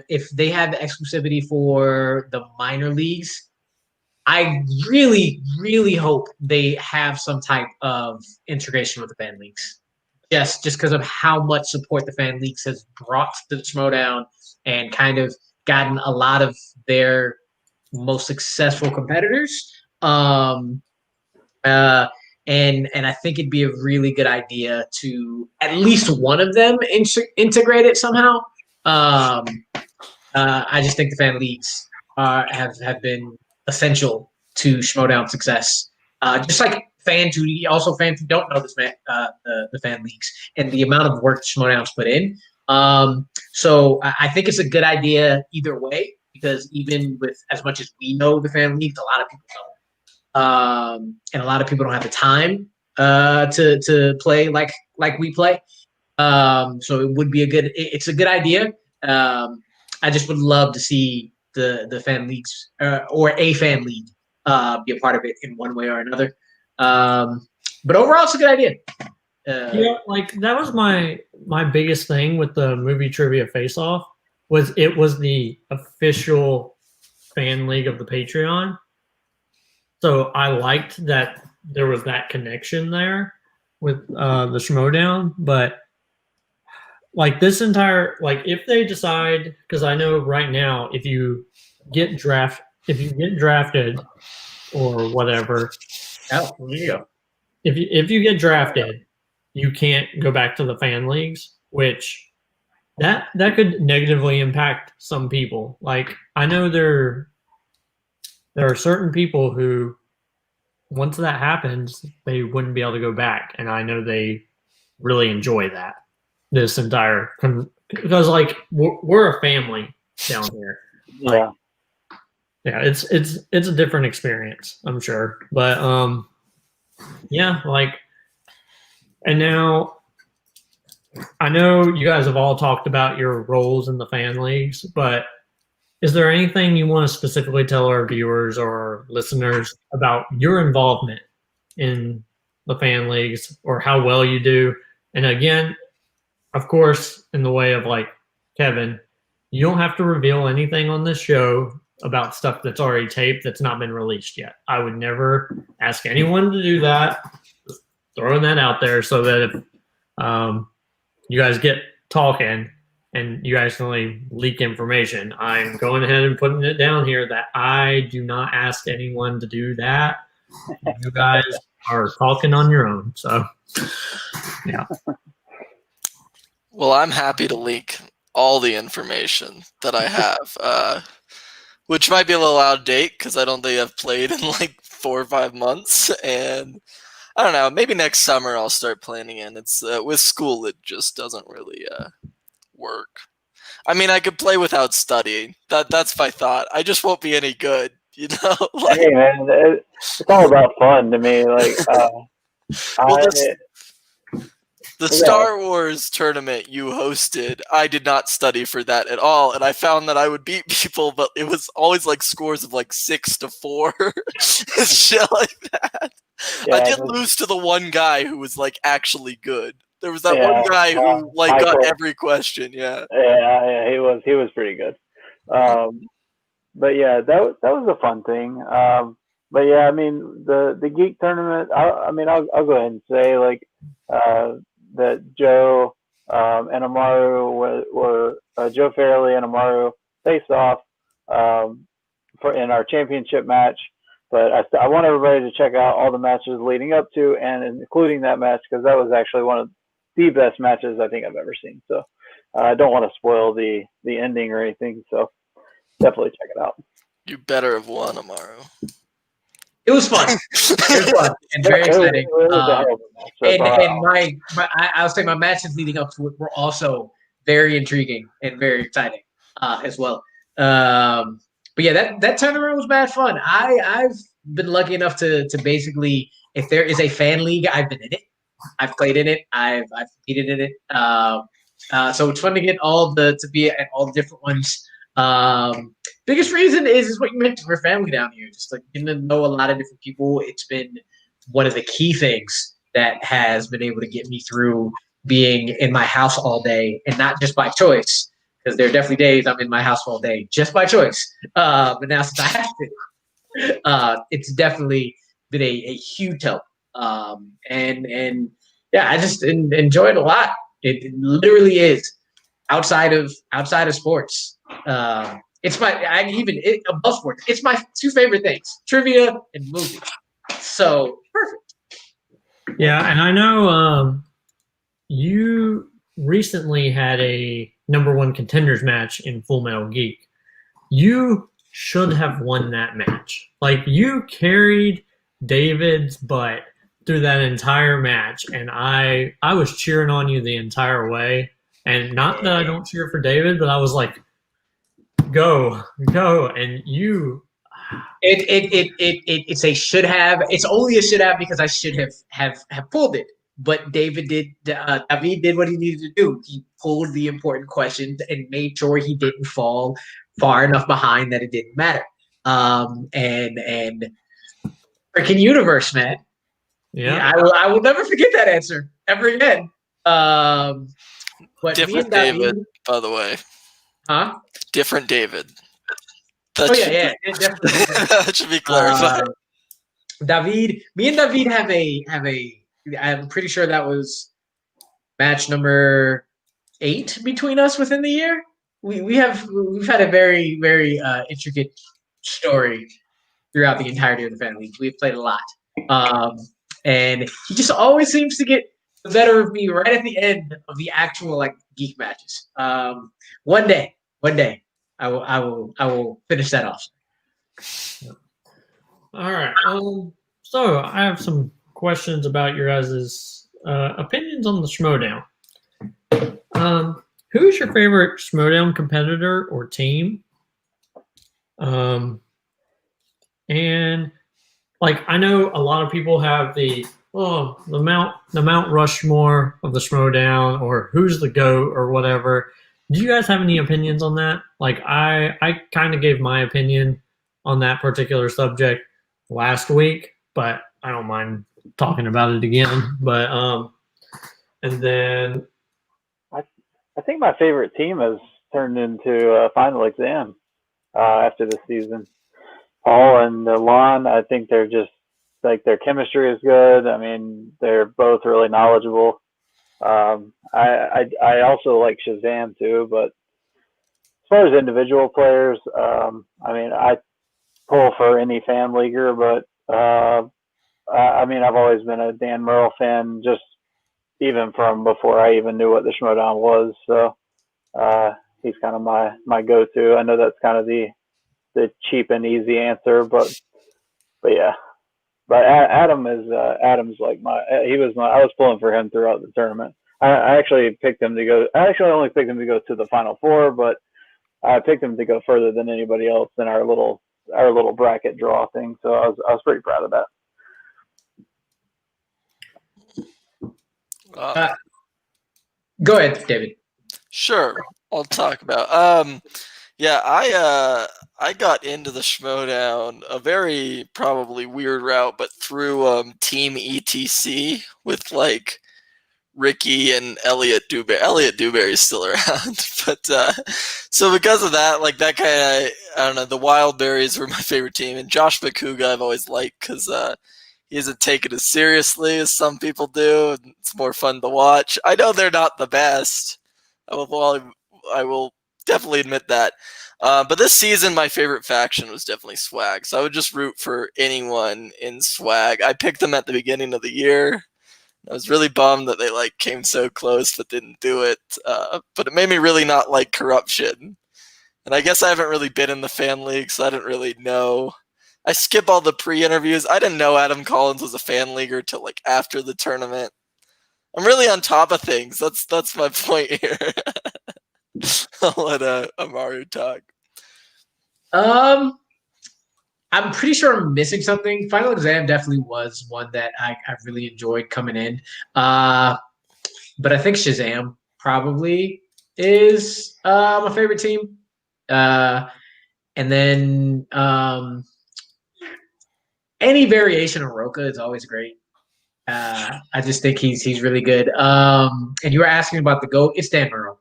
If they have the exclusivity for the minor leagues, I really, really hope they have some type of integration with the fan leagues. Just because of how much support the fan leagues has brought to the Schmodown and kind of gotten a lot of their most successful competitors. And I think it'd be a really good idea to at least one of them integrate it somehow. I just think the fan leagues have been essential to Schmodown success. Just like fans who don't know this, the fan leagues and the amount of work Schmodown's put in. So I think it's a good idea either way, because even with as much as we know the fan leagues, a lot of people don't. And a lot of people don't have the time to play like we play. So it would be it's a good idea. I just would love to see the fan leagues or a fan league be a part of it in one way or another. But overall, it's a good idea. Yeah, like that was my biggest thing with the movie trivia face-off was it was the official fan league of the Patreon. So I liked that there was that connection there with the Schmodown, but like this entire if they decide, because I know right now if you get drafted or whatever, Oh, there you go. if you get drafted, you can't go back to the fan leagues, which that could negatively impact some people. Like I know there are certain people who, once that happens, they wouldn't be able to go back, and I know they really enjoy that. This entire because like we're a family down here. Yeah. Yeah, it's a different experience, I'm sure. But yeah, like, and now I know you guys have all talked about your roles in the fan leagues, but is there anything you want to specifically tell our viewers or listeners about your involvement in the fan leagues or how well you do? And again, of course, in the way of like Kevin, you don't have to reveal anything on this show about stuff that's already taped that's not been released yet. I would never ask anyone to do that. Just throwing that out there so that if you guys get talking and you accidentally leak information, I'm going ahead and putting it down here that I do not ask anyone to do that. You guys are talking on your own. So, yeah. Well, I'm happy to leak all the information that I have, which might be a little out of date because I don't think I've played in like 4 or 5 months. And I don't know, maybe next summer I'll start planning in. It's with school, it just doesn't really work. I mean, I could play without studying. That's my thought. I just won't be any good, you know? Like, Hey man, it's all about fun to me. Like, well, the Star Wars tournament you hosted, I did not study for that at all, and I found that I would beat people, but it was always like scores of like 6-4, shit like that. yeah, I did lose to the one guy who was like actually good. There was that one guy who like Michael, got every question. Yeah, he was pretty good. But yeah, that was a fun thing. But yeah, I mean the geek tournament. I'll go ahead and say like that Joe and Amaru were Joe Fairley and Amaru faced off in our championship match. But I want everybody to check out all the matches leading up to and including that match because that was actually one of the best matches I think I've ever seen. So I don't want to spoil the ending or anything. So definitely check it out. you better have won, Amaru. It was fun. It was fun and very exciting. I would say my matches leading up to it were also very intriguing and very exciting as well. But yeah, that tournament was bad fun. I've been lucky enough to basically, if there is a fan league, I've been in it. I've played in it. I've competed in it. So it's fun to get to be at all the different ones. Biggest reason is what you mentioned. We're family down here. Just like getting to know a lot of different people. It's been one of the key things that has been able to get me through being in my house all day, and not just by choice. Because there are definitely days I'm in my house all day just by choice. But now since I have to, it's definitely been a huge help. And yeah, I just enjoy it a lot. It literally is outside of sports. It's above sports. It's my 2 favorite things: trivia and movies. So perfect. Yeah, and I know you recently had a #1 contenders match in Full Metal Geek. You should have won that match. Like, you carried David's butt through that entire match, and I was cheering on you the entire way. And not that I don't cheer for David, but I was like, go, and you. It's a should have. It's only a should have because I should have pulled it. But David did what he needed to do. He pulled the important questions and made sure he didn't fall far enough behind that it didn't matter. And freaking universe, man. Yeah, I will never forget that answer ever again. But different David, by the way. Huh? Different David. Yeah, definitely. That should be clarified. Me and David have a. I'm pretty sure that was match number 8 between us within the year. We've had a very, very intricate story throughout the entirety of the fan league. We've played a lot, and he just always seems to get the better of me right at the end of the actual like geek matches. One day, I will finish that off. All right. So I have some questions about your guys' opinions on the Schmodown. Who's your favorite Schmodown competitor or team? And like I know a lot of people have the Mount Rushmore of the Schmodown or who's the GOAT or whatever. Do you guys have any opinions on that? Like I kind of gave my opinion on that particular subject last week, but I don't mind talking about it again. But and then I think my favorite team has turned into a final exam after this season. Paul and Lon, I think they're just like their chemistry is good. I mean, they're both really knowledgeable. I also like Shazam too, but as far as individual players, I mean, I pull for any fan leaguer, but I mean, I've always been a Dan Merle fan, just even from before I even knew what the Schmodown was. So he's kind of my go-to. I know that's kind of the cheap and easy answer, but yeah. But Adam's like I was pulling for him throughout the tournament. I actually picked him to go. I actually only picked him to go to the Final Four, but I picked him to go further than anybody else in our little bracket draw thing. So I was pretty proud of that. Go ahead, David. Sure, I'll talk about. Yeah, I got into the Schmodown a very probably weird route, but through Team ETC with like Ricky and Elliot Dewberry. Elliot Dewberry is still around, but so because of that, like that kind of, I don't know, the Wildberries were my favorite team, and Josh Bakuga I've always liked because he isn't taken as seriously as some people do, and it's more fun to watch. I know they're not the best. I will definitely admit that. But this season, my favorite faction was definitely Swag. So I would just root for anyone in Swag. I picked them at the beginning of the year. I was really bummed that they like came so close but didn't do it. But it made me really not like corruption. And I guess I haven't really been in the fan league, so I didn't really know. I skip all the pre-interviews. I didn't know Adam Collins was a fan leaguer till like after the tournament. I'm really on top of things. That's my point here. I'll let Amaru talk. I'm pretty sure I'm missing something. Final Exam definitely was one that I really enjoyed coming in. But I think Shazam probably is my favorite team. And then any variation of Roka is always great. I just think he's really good. And you were asking about the GOAT. It's Dan Merle.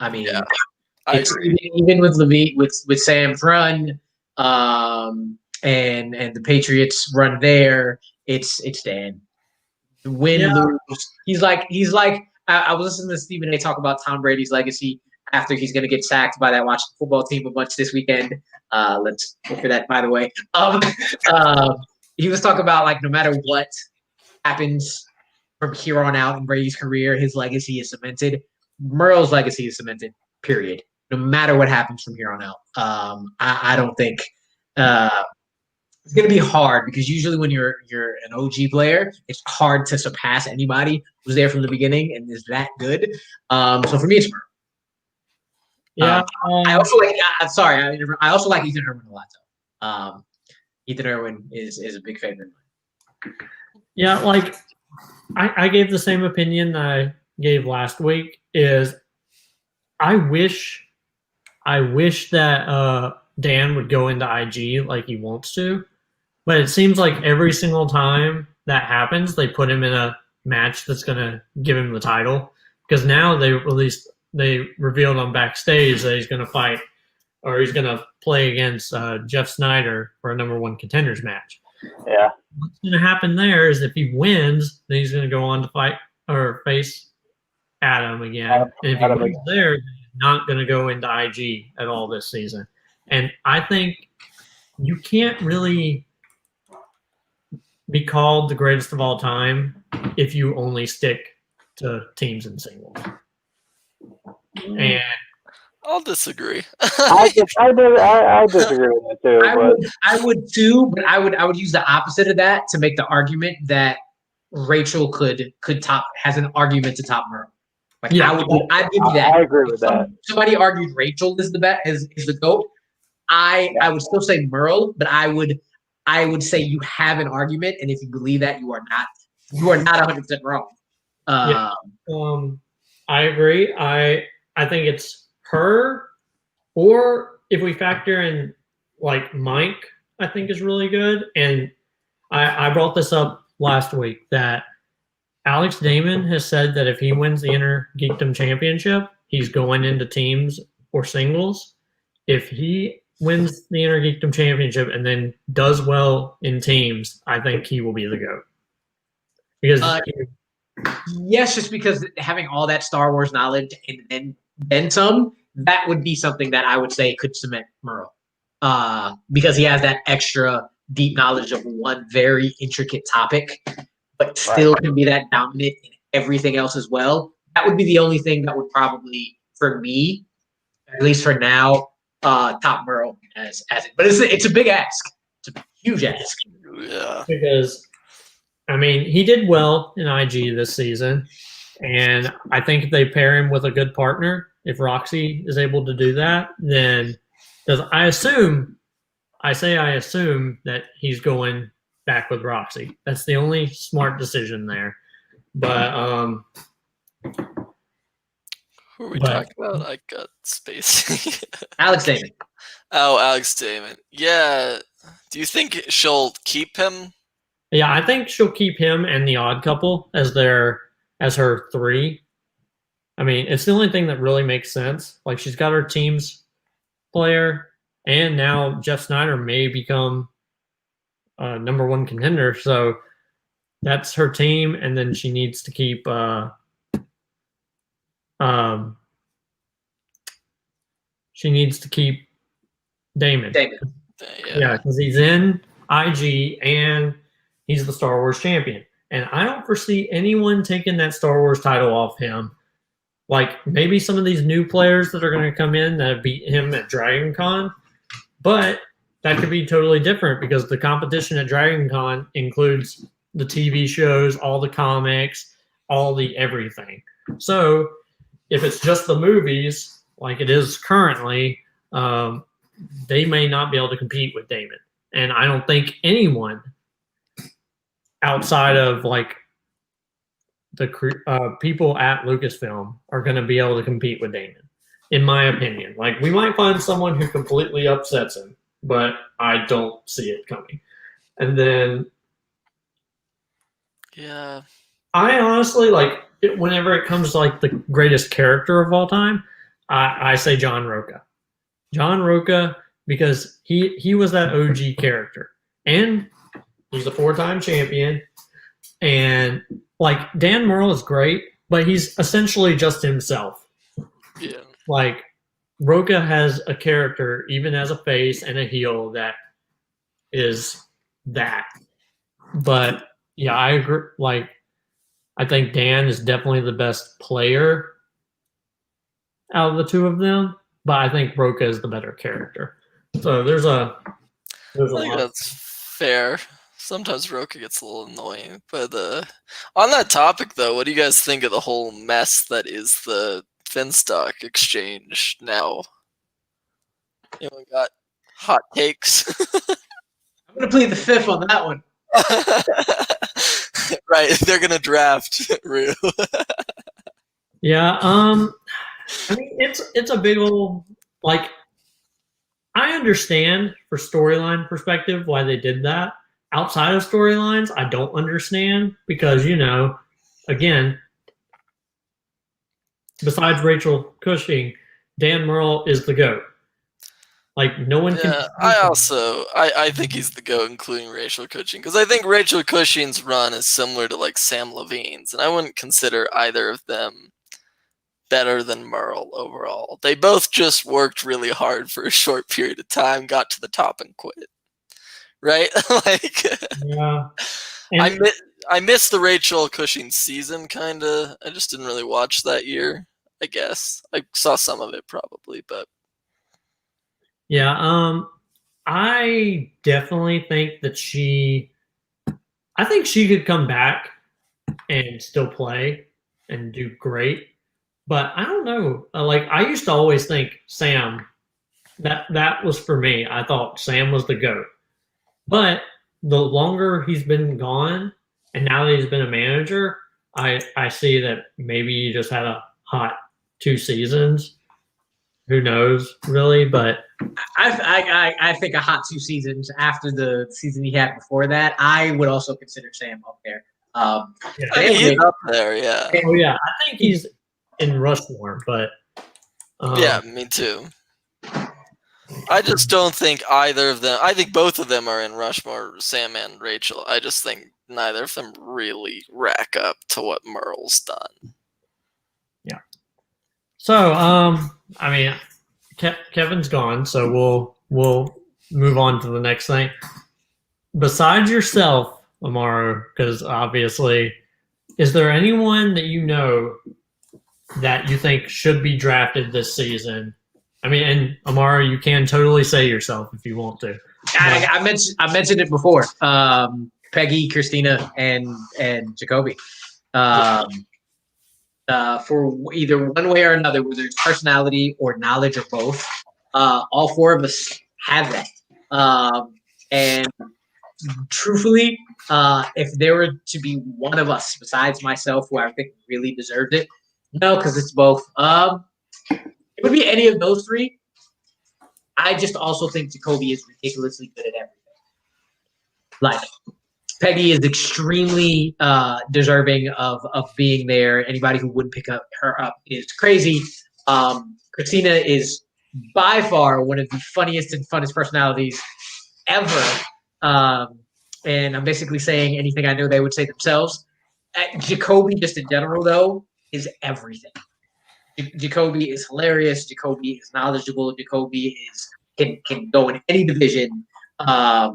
I mean, Yeah, it's even with Levine, with Sam's run, and the Patriots run there. It's Dan. Win, lose. He's like. I was listening to Stephen A. talk about Tom Brady's legacy after he's going to get sacked by that Washington football team a bunch this weekend. Let's look for that, by the way. He was talking about like no matter what happens from here on out in Brady's career, his legacy is cemented. Merle's legacy is cemented. Period. No matter what happens from here on out, I don't think it's going to be hard because usually when you're an OG player, it's hard to surpass anybody who's there from the beginning and is that good. So for me, it's Merle. yeah. I also like. I also like Ethan Irwin a lot. Though. Ethan Irwin is a big favorite. Yeah, like I gave the same opinion I gave last week. Is I wish that Dan would go into IG like he wants to, but it seems like every single time that happens, they put him in a match that's gonna give him the title. Because now they revealed on backstage that he's gonna fight or he's gonna play against Jeff Snyder for a #1 contenders match. Yeah. What's gonna happen there is if he wins, then he's gonna go on to fight or face Adam again. And if he wins there, then he's not gonna go into IG at all this season. And I think you can't really be called the greatest of all time if you only stick to teams and singles. And I'll disagree. I disagree with that too. I would too, but I would use the opposite of that to make the argument that Rachel could top has an argument to top Merle. Like Yeah. I'd give you that. I agree with that. Somebody argued Rachel is the best is the GOAT. I would still say Merle, but I would say you have an argument, and if you believe that, you are not 100% wrong. I agree. I think it's her, or if we factor in like Mike, I think is really good. And I brought this up last week that Alex Damon has said that if he wins the Inner Geekdom Championship, he's going into teams or singles. If he wins the Inner Geekdom Championship and then does well in teams, I think he will be the GOAT. Because yes, just because having all that Star Wars knowledge and then some, that would be something that I would say could cement Merle. Because he has that extra deep knowledge of one very intricate topic, but still can be that dominant in everything else as well. That would be the only thing that would probably, for me, at least for now, top Merle as it. But it's a big ask. It's a huge ask. Yeah. Because, I mean, he did well in IG this season, and I think if they pair him with a good partner, if Roxy is able to do that, then because I assume that he's going back with Roxy. That's the only smart decision there. But Who are we talking about? I got space. Alex Damon. Oh, Alex Damon. Yeah. Do you think she'll keep him? Yeah, I think she'll keep him and the Odd Couple as her three. I mean, it's the only thing that really makes sense. Like, she's got her team's player, and now Jeff Snyder may become a number one contender. So that's her team, and then she needs to keep Damon. Yeah, because he's in IG and he's the Star Wars champion. And I don't foresee anyone taking that Star Wars title off him. Like, maybe some of these new players that are going to come in that beat him at Dragon Con, but that could be totally different because the competition at Dragon Con includes the TV shows, all the comics, all the everything. So if it's just the movies, like it is currently, they may not be able to compete with Damon. And I don't think anyone outside of like the people at Lucasfilm are going to be able to compete with Damon, in my opinion. Like, we might find someone who completely upsets him, but I don't see it coming. And then, yeah, I honestly whenever it comes to like the greatest character of all time, I say John Roca. John Roca, because he was that OG character, and he's a 4-time champion, and like Dan Murrell is great, but he's essentially just himself. Yeah. Like, Roca has a character, even as a face and a heel, that is that. But yeah, I agree. Like, I think Dan is definitely the best player out of the two of them, but I think Roca is the better character. So there's a lot. That's fair. Sometimes Roca gets a little annoying. But on that topic, though, what do you guys think of the whole mess that is the Finstock exchange now? Anyone got hot takes? I'm going to plead the fifth on that one. Right, they're going to draft Rue. Yeah, I mean, it's a big old, like, I understand for storyline perspective why they did that. Outside of storylines, I don't understand because, again, besides Rachel Cushing, Dan Murrell is the GOAT. Like, no one can. I think he's the GOAT, including Rachel Cushing, because I think Rachel Cushing's run is similar to like Sam Levine's, and I wouldn't consider either of them better than Murrell overall. They both just worked really hard for a short period of time, got to the top, and quit. Right? Like, yeah. I missed the Rachel Cushing season, kind of. I just didn't really watch that year, I guess. I saw some of it probably, but Yeah, I definitely think that I think she could come back and still play and do great. But I don't know. Like I used to always think Sam, that was for me. I thought Sam was the GOAT. But the longer he's been gone, and now that he's been a manager, I see that maybe he just had a hot 2 seasons. Who knows, really? But I think a hot 2 seasons after the season he had before that. I would also consider Sam up there. I mean, he's up there, yeah. oh yeah, I think he's in Rushmore. But Yeah, me too. I just don't think either of them. I think both of them are in Rushmore, Sam and Rachel. I just think neither of them really rack up to what Merle's done. yeah. So I mean, Kevin's gone, so we'll move on to the next thing. Besides yourself, Amaro, because obviously, is there anyone that you know that you think should be drafted this season? I mean, and Amaro, you can totally say yourself if you want to. I mentioned it before. Peggy, Christina, and Jacoby. For either one way or another, whether it's personality or knowledge or both, all four of us have that. And truthfully, if there were to be one of us besides myself who I think really deserved it, no, because it's both. It would be any of those three. I just also think Jacoby is ridiculously good at everything. Like, Peggy is extremely deserving of being there. Anybody who wouldn't pick her up is crazy. Christina is by far one of the funniest and funnest personalities ever. And I'm basically saying anything I know they would say themselves. Jacoby, just in general, though, is everything. Jacoby is hilarious. Jacoby is knowledgeable. Jacoby can go in any division. The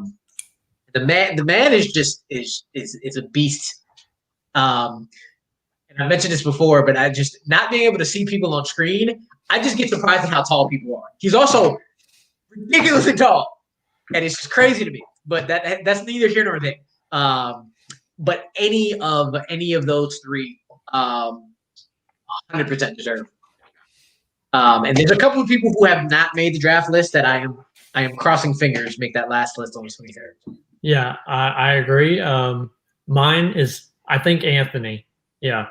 man is just is a beast. And I mentioned this before, but I just not being able to see people on screen, I just get surprised at how tall people are. He's also ridiculously tall, and it's just crazy to me. But that's neither here nor there. But any of those three, 100% deserve. And there's a couple of people who have not made the draft list that I am crossing fingers make that last list on the 23rd. Yeah, I agree. Mine is, I think, Anthony. Yeah,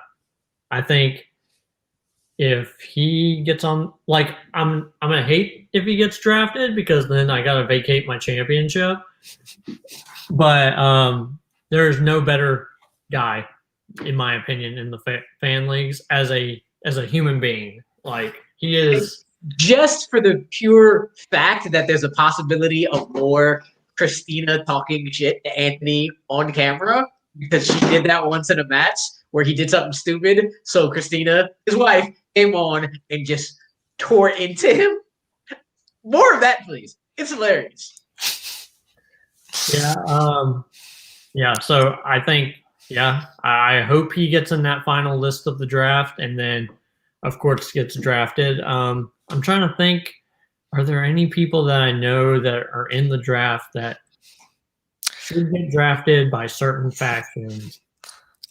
I think if he gets on, like, I'm gonna hate if he gets drafted because then I gotta vacate my championship. But there's no better guy, in my opinion, in the fan leagues as a human being. Like, he is. Just for the pure fact that there's a possibility of more Christina talking shit to Anthony on camera, because she did that once in a match where he did something stupid. So Christina, his wife, came on and just tore into him. More of that, please. It's hilarious. Yeah. Yeah. So I think, yeah, I hope he gets in that final list of the draft, and then, of course, gets drafted. I'm trying to think, are there any people that I know that are in the draft that should get drafted by certain factions?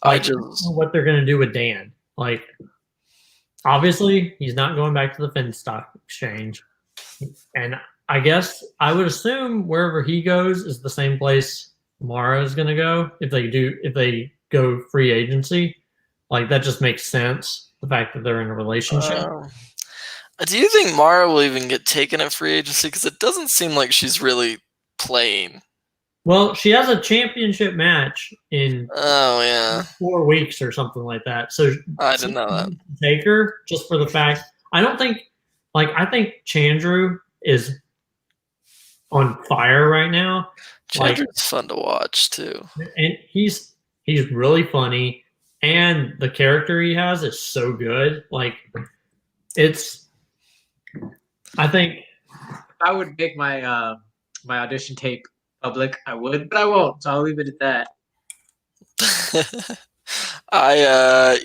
I don't know what they're going to do with Dan. Like, obviously, he's not going back to the Finstock Exchange. And I guess I would assume wherever he goes is the same place Mara is going to go if they go free agency. Like, that just makes sense, the fact that they're in a relationship. Do you think Mara will even get taken at free agency? Because it doesn't seem like she's really playing. Well, she has a championship match in 4 weeks or something like that. So I didn't know that. Take her just for the fact. I think Chandru is on fire right now. Chandru's fun to watch too, and he's really funny, and the character he has is so good. Like, it's. I think if I would make my my audition tape public, I would, but I won't. So I'll leave it at that. I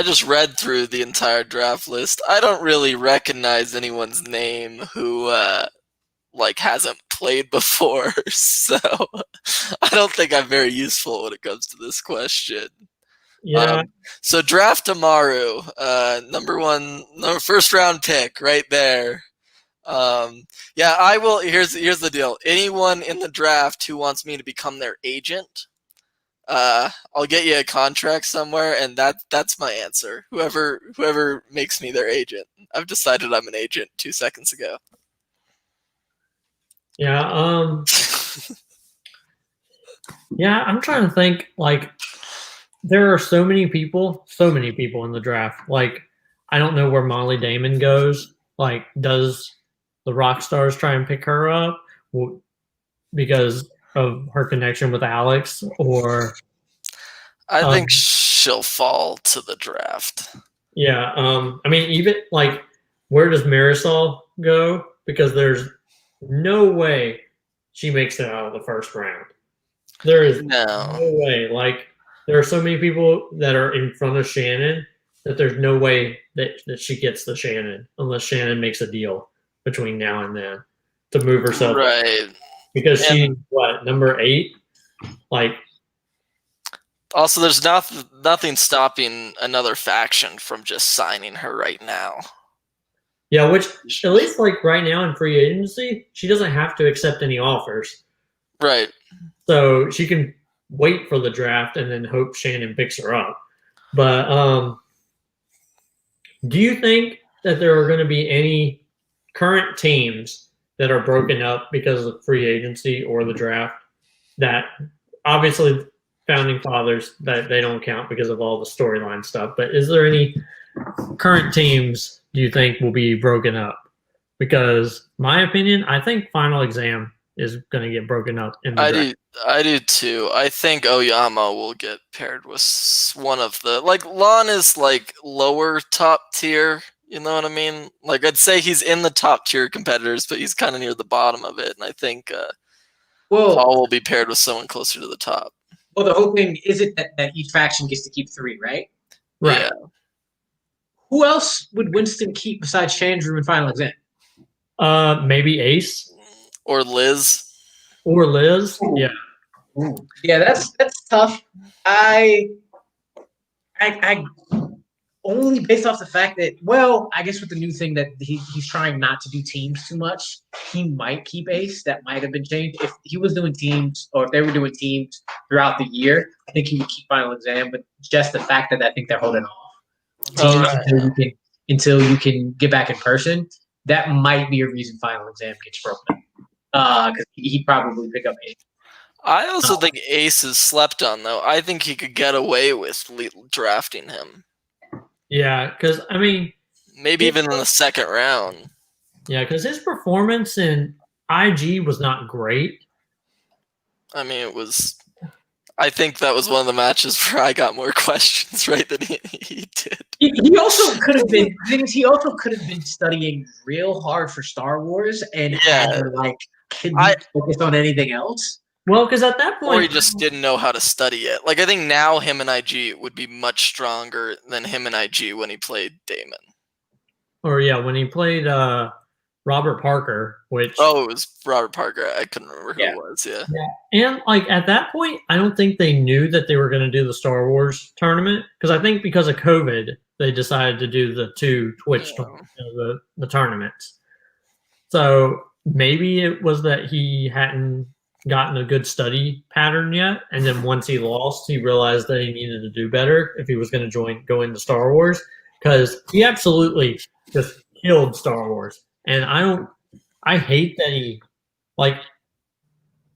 just read through the entire draft list. I don't really recognize anyone's name who like hasn't played before, so I don't think I'm very useful when it comes to this question. Yeah. So draft Amaru, first round pick right there. Yeah, I will. Here's the deal. Anyone in the draft who wants me to become their agent, I'll get you a contract somewhere, and that's my answer. Whoever makes me their agent. I've decided I'm an agent 2 seconds ago. Yeah. Yeah, I'm trying to think. Like, there are so many people in the draft. Like, I don't know where Molly Damon goes. Like, does the rock stars try and pick her up because of her connection with Alex, or I think she'll fall to the draft. Yeah, I mean, even like, where does Marisol go? Because there's no way she makes it out of the first round. There is no way. Like, there are so many people that are in front of Shannon that there's no way that she gets the Shannon unless Shannon makes a deal between now and then to move herself. Right. Because she's, number 8? Like, also, there's nothing stopping another faction from just signing her right now. Yeah, which, at least like right now in free agency, she doesn't have to accept any offers. Right. So she can wait for the draft and then hope Shannon picks her up. But do you think that there are going to be any current teams that are broken up because of free agency or the draft? That obviously founding fathers, that they don't count because of all the storyline stuff. But is there any current teams do you think will be broken up? Because my opinion, I think Final Exam is going to get broken up in the draft. I do too. I think Oyama will get paired with one of the, like, Lon is like lower top tier, you know what I mean? Like, I'd say he's in the top tier competitors, but he's kind of near the bottom of it, and I think Paul will be paired with someone closer to the top. Well, the whole thing is it that each faction gets to keep 3, right? Right. Yeah. Who else would Winston keep besides Chandru and Final Exam? Maybe Ace or Liz. Or Liz. Ooh. Yeah. Ooh. Yeah, that's tough. I only based off the fact that, well, I guess with the new thing that he's trying not to do teams too much, he might keep Ace. That might have been changed. If he was doing teams, or if they were doing teams throughout the year, I think he would keep Final Exam. But just the fact that I think they're holding off until you can get back in person, that might be a reason Final Exam gets broken. Because he'd probably pick up Ace. I also think Ace is slept on, though. I think he could get away with drafting him. Yeah, because, I mean... Maybe even in the second round. Yeah, because his performance in IG was not great. I mean, it was... I think that was one of the matches where I got more questions right than he did. He also could have been... He also could have been studying real hard for Star Wars and couldn't focus on anything else. Well, because at that point... Or he just didn't know how to study it. Like, I think now him and IG would be much stronger than him and IG when he played Damon. Or, yeah, when he played Robert Parker, which... Oh, it was Robert Parker. I couldn't remember who it was, yeah. And, like, at that point, I don't think they knew that they were going to do the Star Wars tournament. Because I think because of COVID, they decided to do the 2 Twitch the tournaments. So maybe it was that he hadn't gotten a good study pattern yet, and then once he lost, he realized that he needed to do better if he was going to go into Star Wars, because he absolutely just killed Star Wars. And I hate that he, like,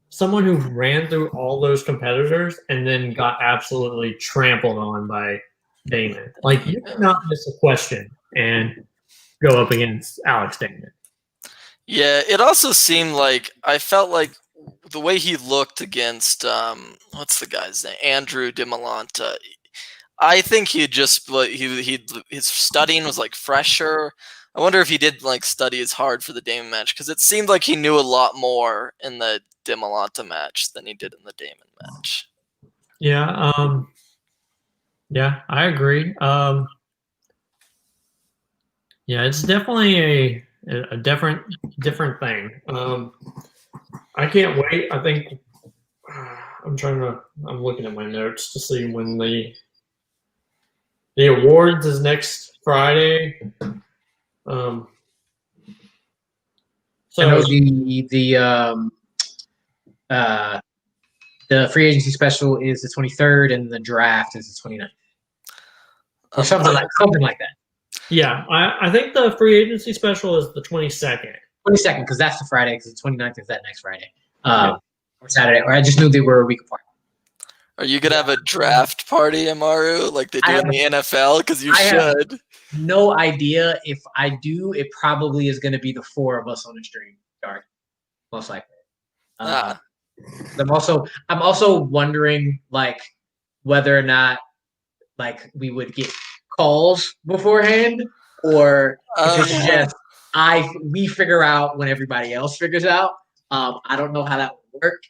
someone who ran through all those competitors and then got absolutely trampled on by Damon. Like, you cannot miss a question and go up against Alex Damon. Yeah, it also seemed like, I felt like the way he looked against what's the guy's name, Andrew DiMolanta, I think he just his studying was like fresher. I wonder if he did like study as hard for the Damon match, because it seemed like he knew a lot more in the Dimalanta match than he did in the Damon match. Yeah, yeah, I agree. Yeah, it's definitely a different thing. I can't wait. I think I'm looking at my notes to see when the awards is next Friday. So I know the free agency special is the 23rd and the draft is the 29th. Or something like that. Yeah, I think the free agency special is the 22nd. 22nd, because that's the Friday, because the 29th is that next Friday. Or Saturday. Or I just knew they were a week apart. Are you gonna have a draft party, Amaru, like they do in the NFL? Because you should. No idea. If I do, it probably is gonna be the four of us on the stream. Sorry. Most likely. I'm also wondering like whether or not like we would get calls beforehand, or if it's just we figure out when everybody else figures out. I don't know how that would work.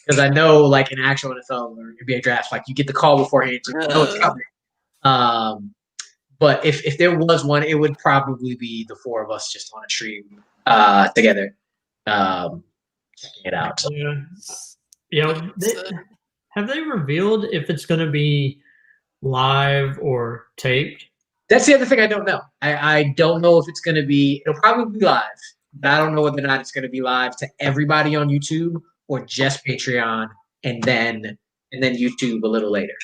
Because I know like in actual NFL or NBA drafts, like you get the call beforehand, so you know it's coming. But if there was one, it would probably be the four of us just on a stream together, checking it out. Yeah. Have they revealed if it's going to be live or taped? That's the other thing I don't know. I don't know if it's going to be. It'll probably be live, but I don't know whether or not it's going to be live to everybody on YouTube or just Patreon and then YouTube a little later.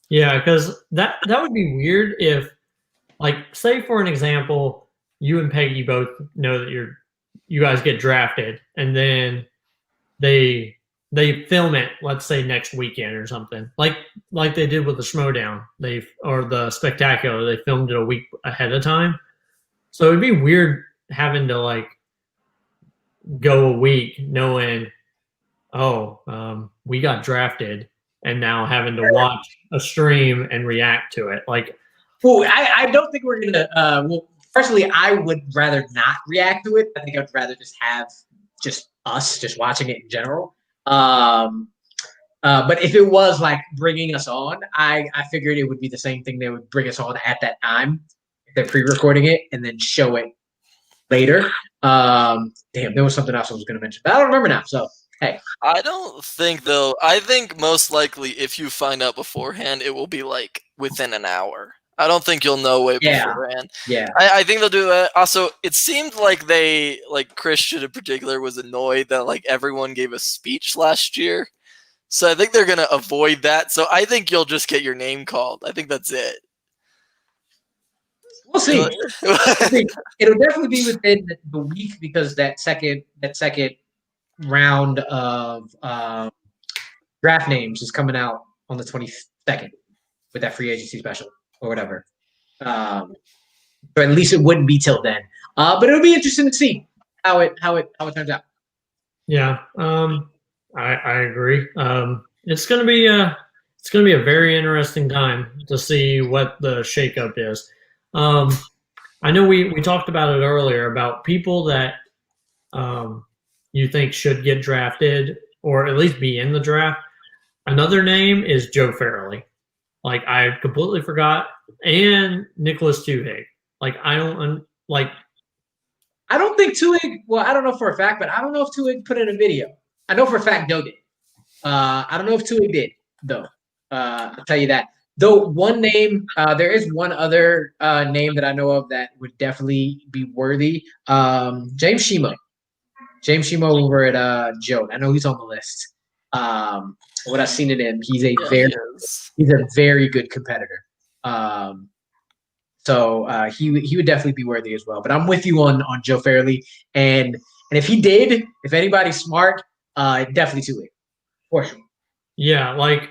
Yeah, because that would be weird if, like, say for an example, you and Peggy both know that you guys get drafted, and then they film it, let's say next weekend or something, like they did with the Schmodown, or the Spectacular. They filmed it a week ahead of time, so it'd be weird having to like go a week knowing, we got drafted, and now having to watch a stream and react to it. Like, well, I don't think we're gonna. Well, personally, I would rather not react to it. I think I'd rather just have just us just watching it in general. But if it was like bringing us on, I figured it would be the same thing. They would bring us on at that time. They're pre-recording it and then show it later. Damn, there was something else I was going to mention, but I don't remember now. So, hey. I don't think, though. I think most likely if you find out beforehand, it will be like within an hour. I don't think you'll know way beforehand. Yeah. I think they'll do that. Also, it seemed like Christian in particular was annoyed that like everyone gave a speech last year. So I think they're going to avoid that. So I think you'll just get your name called. I think that's it. We'll see. It'll definitely be within the week, because that second round of draft names is coming out on the 22nd with that free agency special or whatever. So at least it wouldn't be till then. But it'll be interesting to see how it turns out. Yeah, I agree. It's gonna be a very interesting time to see what the shakeup is. I know we talked about it earlier about people that you think should get drafted or at least be in the draft. Another name is Joe Farrelly. Like, I completely forgot, and Nicholas Tuhig. Like, I don't think Tuhig. Well, I don't know for a fact, but I don't know if Tuhig put in a video. I know for a fact Doe did. I don't know if Tuhig did though. I'll tell you that. Though one name, there is one other name that I know of that would definitely be worthy. James Shimo. James Shimo over at Joe. I know he's on the list. What I've seen in him, he's a very good competitor. So he would definitely be worthy as well. But I'm with you on Joe Farrelly, and if anybody's smart, definitely Tuhig, for sure. Yeah, like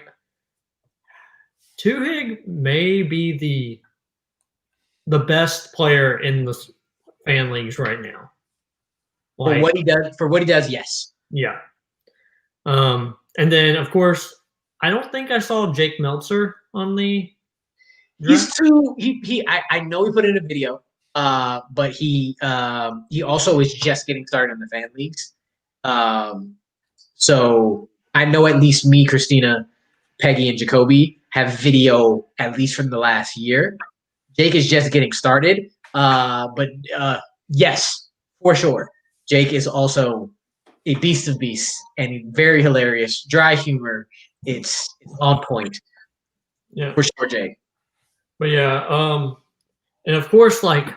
Tuhig may be the best player in the fan leagues right now. Like, for what he does, yes. Yeah. And then of course, I don't think I saw Jake Meltzer on the draft. I know he put in a video, but he also is just getting started in the fan leagues. So I know at least me, Christina, Peggy, and Jacoby have video at least from the last year. Jake is just getting started. But yes, for sure. Jake is also a beast of beasts and very hilarious. Dry humor. It's on point. Yeah. For sure, Jake. But yeah, and of course, like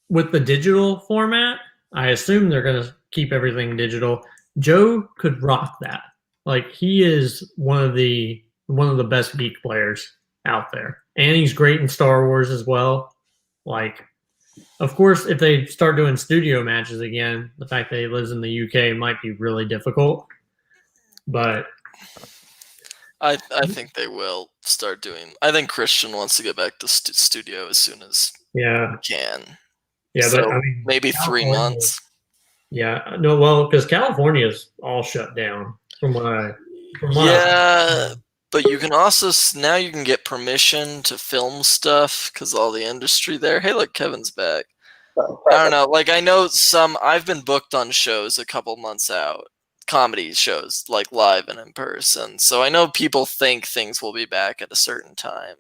with the digital format, I assume they're gonna keep everything digital. Joe could rock that. Like he is one of the best geek players out there, and he's great in Star Wars as well. Like, of course, if they start doing studio matches again, the fact that he lives in the UK might be really difficult. But I think they will start doing. I think Christian wants to get back to studio as soon as yeah, he can. yeah, So but I mean, maybe 3 months. Yeah, no, well, because California is all shut down from what I. Yeah, but you can also now you can get permission to film stuff because all the industry there. Hey, look, Kevin's back. I don't know. Like I know I've been booked on shows a couple months out, comedy shows like live and in person. So I know people think things will be back at a certain time.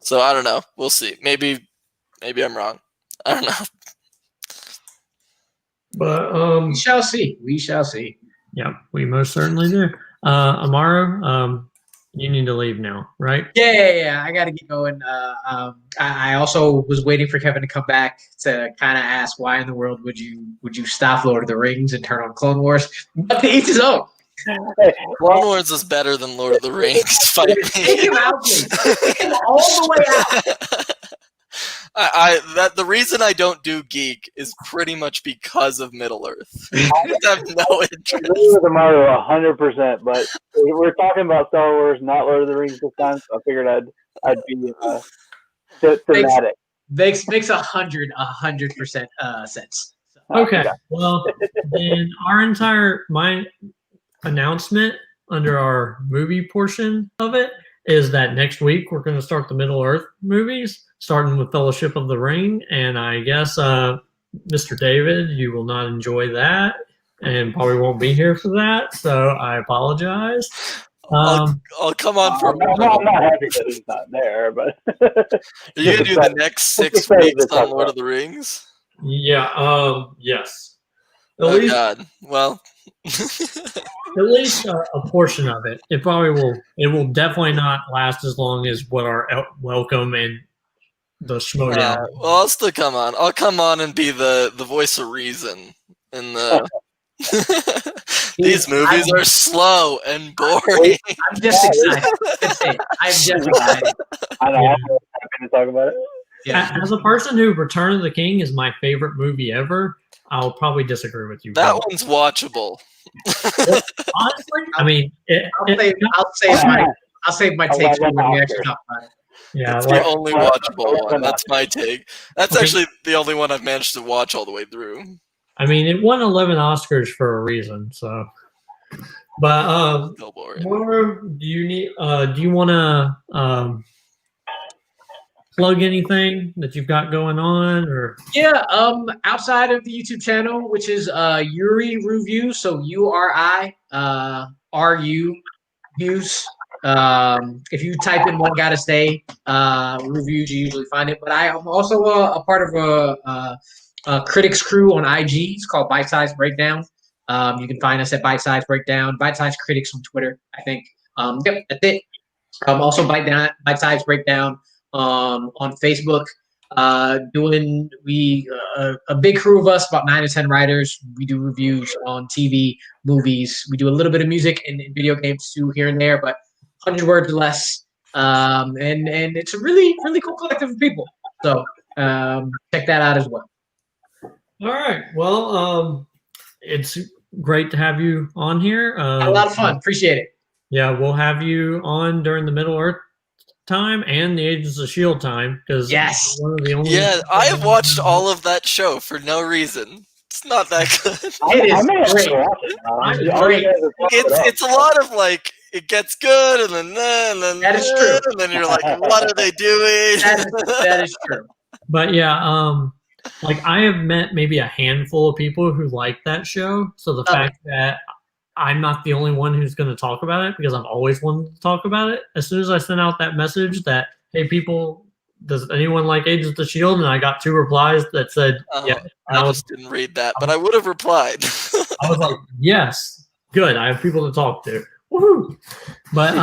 So I don't know. We'll see. Maybe I'm wrong. I don't know. But we shall see. We shall see. Yeah, we most certainly do. Amaro, you need to leave now, right? Yeah. I got to get going. I also was waiting for Kevin to come back to kind of ask why in the world would you stop Lord of the Rings and turn on Clone Wars? But to each his own. Clone Wars is better than Lord of the Rings. Fight me. Take him out, please. Take him all the way out. The reason I don't do Geek is pretty much because of Middle Earth. I have no interest. I agree with Mario 100%, but we're talking about Star Wars, not Lord of the Rings this time, so I figured I'd be thematic. Makes 100% sense. Okay, well, then my announcement under our movie portion of it is that next week we're going to start the Middle Earth movies, starting with Fellowship of the Ring, and I guess Mr. David, you will not enjoy that and probably won't be here for that, so I apologize. I'll come on for. I'm not happy that he's not there, but are you gonna do the next 6 weeks on Lord of the Rings? Yeah. Yes. God. Well. At least a portion of it. It will definitely not last as long as what our welcome and the Schmodown. Well, I'll still come on. I'll come on and be the voice of reason in the. These movies are slow and boring. I'm just excited. That's it. I'm just excited. I know. I'm happy to talk about it. Yeah. As a person who Return of the King is my favorite movie ever, I'll probably disagree with you. That one's watchable. Honestly, I mean, I'll save my take when we actually talk about it. Yeah, it's the only watchable one. That's my take. That's actually the only one I've managed to watch all the way through. I mean, it won 11 Oscars for a reason. So, but Mauro, do you want to plug anything that you've got going on, or? Yeah, outside of the YouTube channel, which is Yuri Reviews, so URI RU views. If you type in One Gotta Stay reviews, you usually find it. But I am also a part of a critics crew on IG. It's called Bite Size Breakdown. You can find us at Bite Size Breakdown, Bite Size Critics on Twitter, I think. Yep, that's it. Also Bite Size Breakdown on Facebook. Doing a big crew of us, about 9 to 10 writers. We do reviews on TV, movies. We do a little bit of music and video games too, here and there, but 100 words or less. And it's a really, really cool collective of people. So check that out as well. All right. Well, it's great to have you on here. Had a lot of fun. Appreciate it. Yeah, we'll have you on during the Middle Earth time and the Agents of S.H.I.E.L.D. time, because one of the only. Yeah, I have watched all of that show for no reason. It's not that good. It is great. It's a lot of like it gets good and then that is true. And then you're like, what are they doing? That is true. But yeah, like I have met maybe a handful of people who like that show. So the fact that I'm not the only one who's going to talk about it because I've always wanted to talk about it. As soon as I sent out that message that, hey, people, does anyone like Agents of the Shield? And I got 2 replies that said, yeah. I just didn't read that, but I would have replied. I was like, yes, good. I have people to talk to. Woohoo! But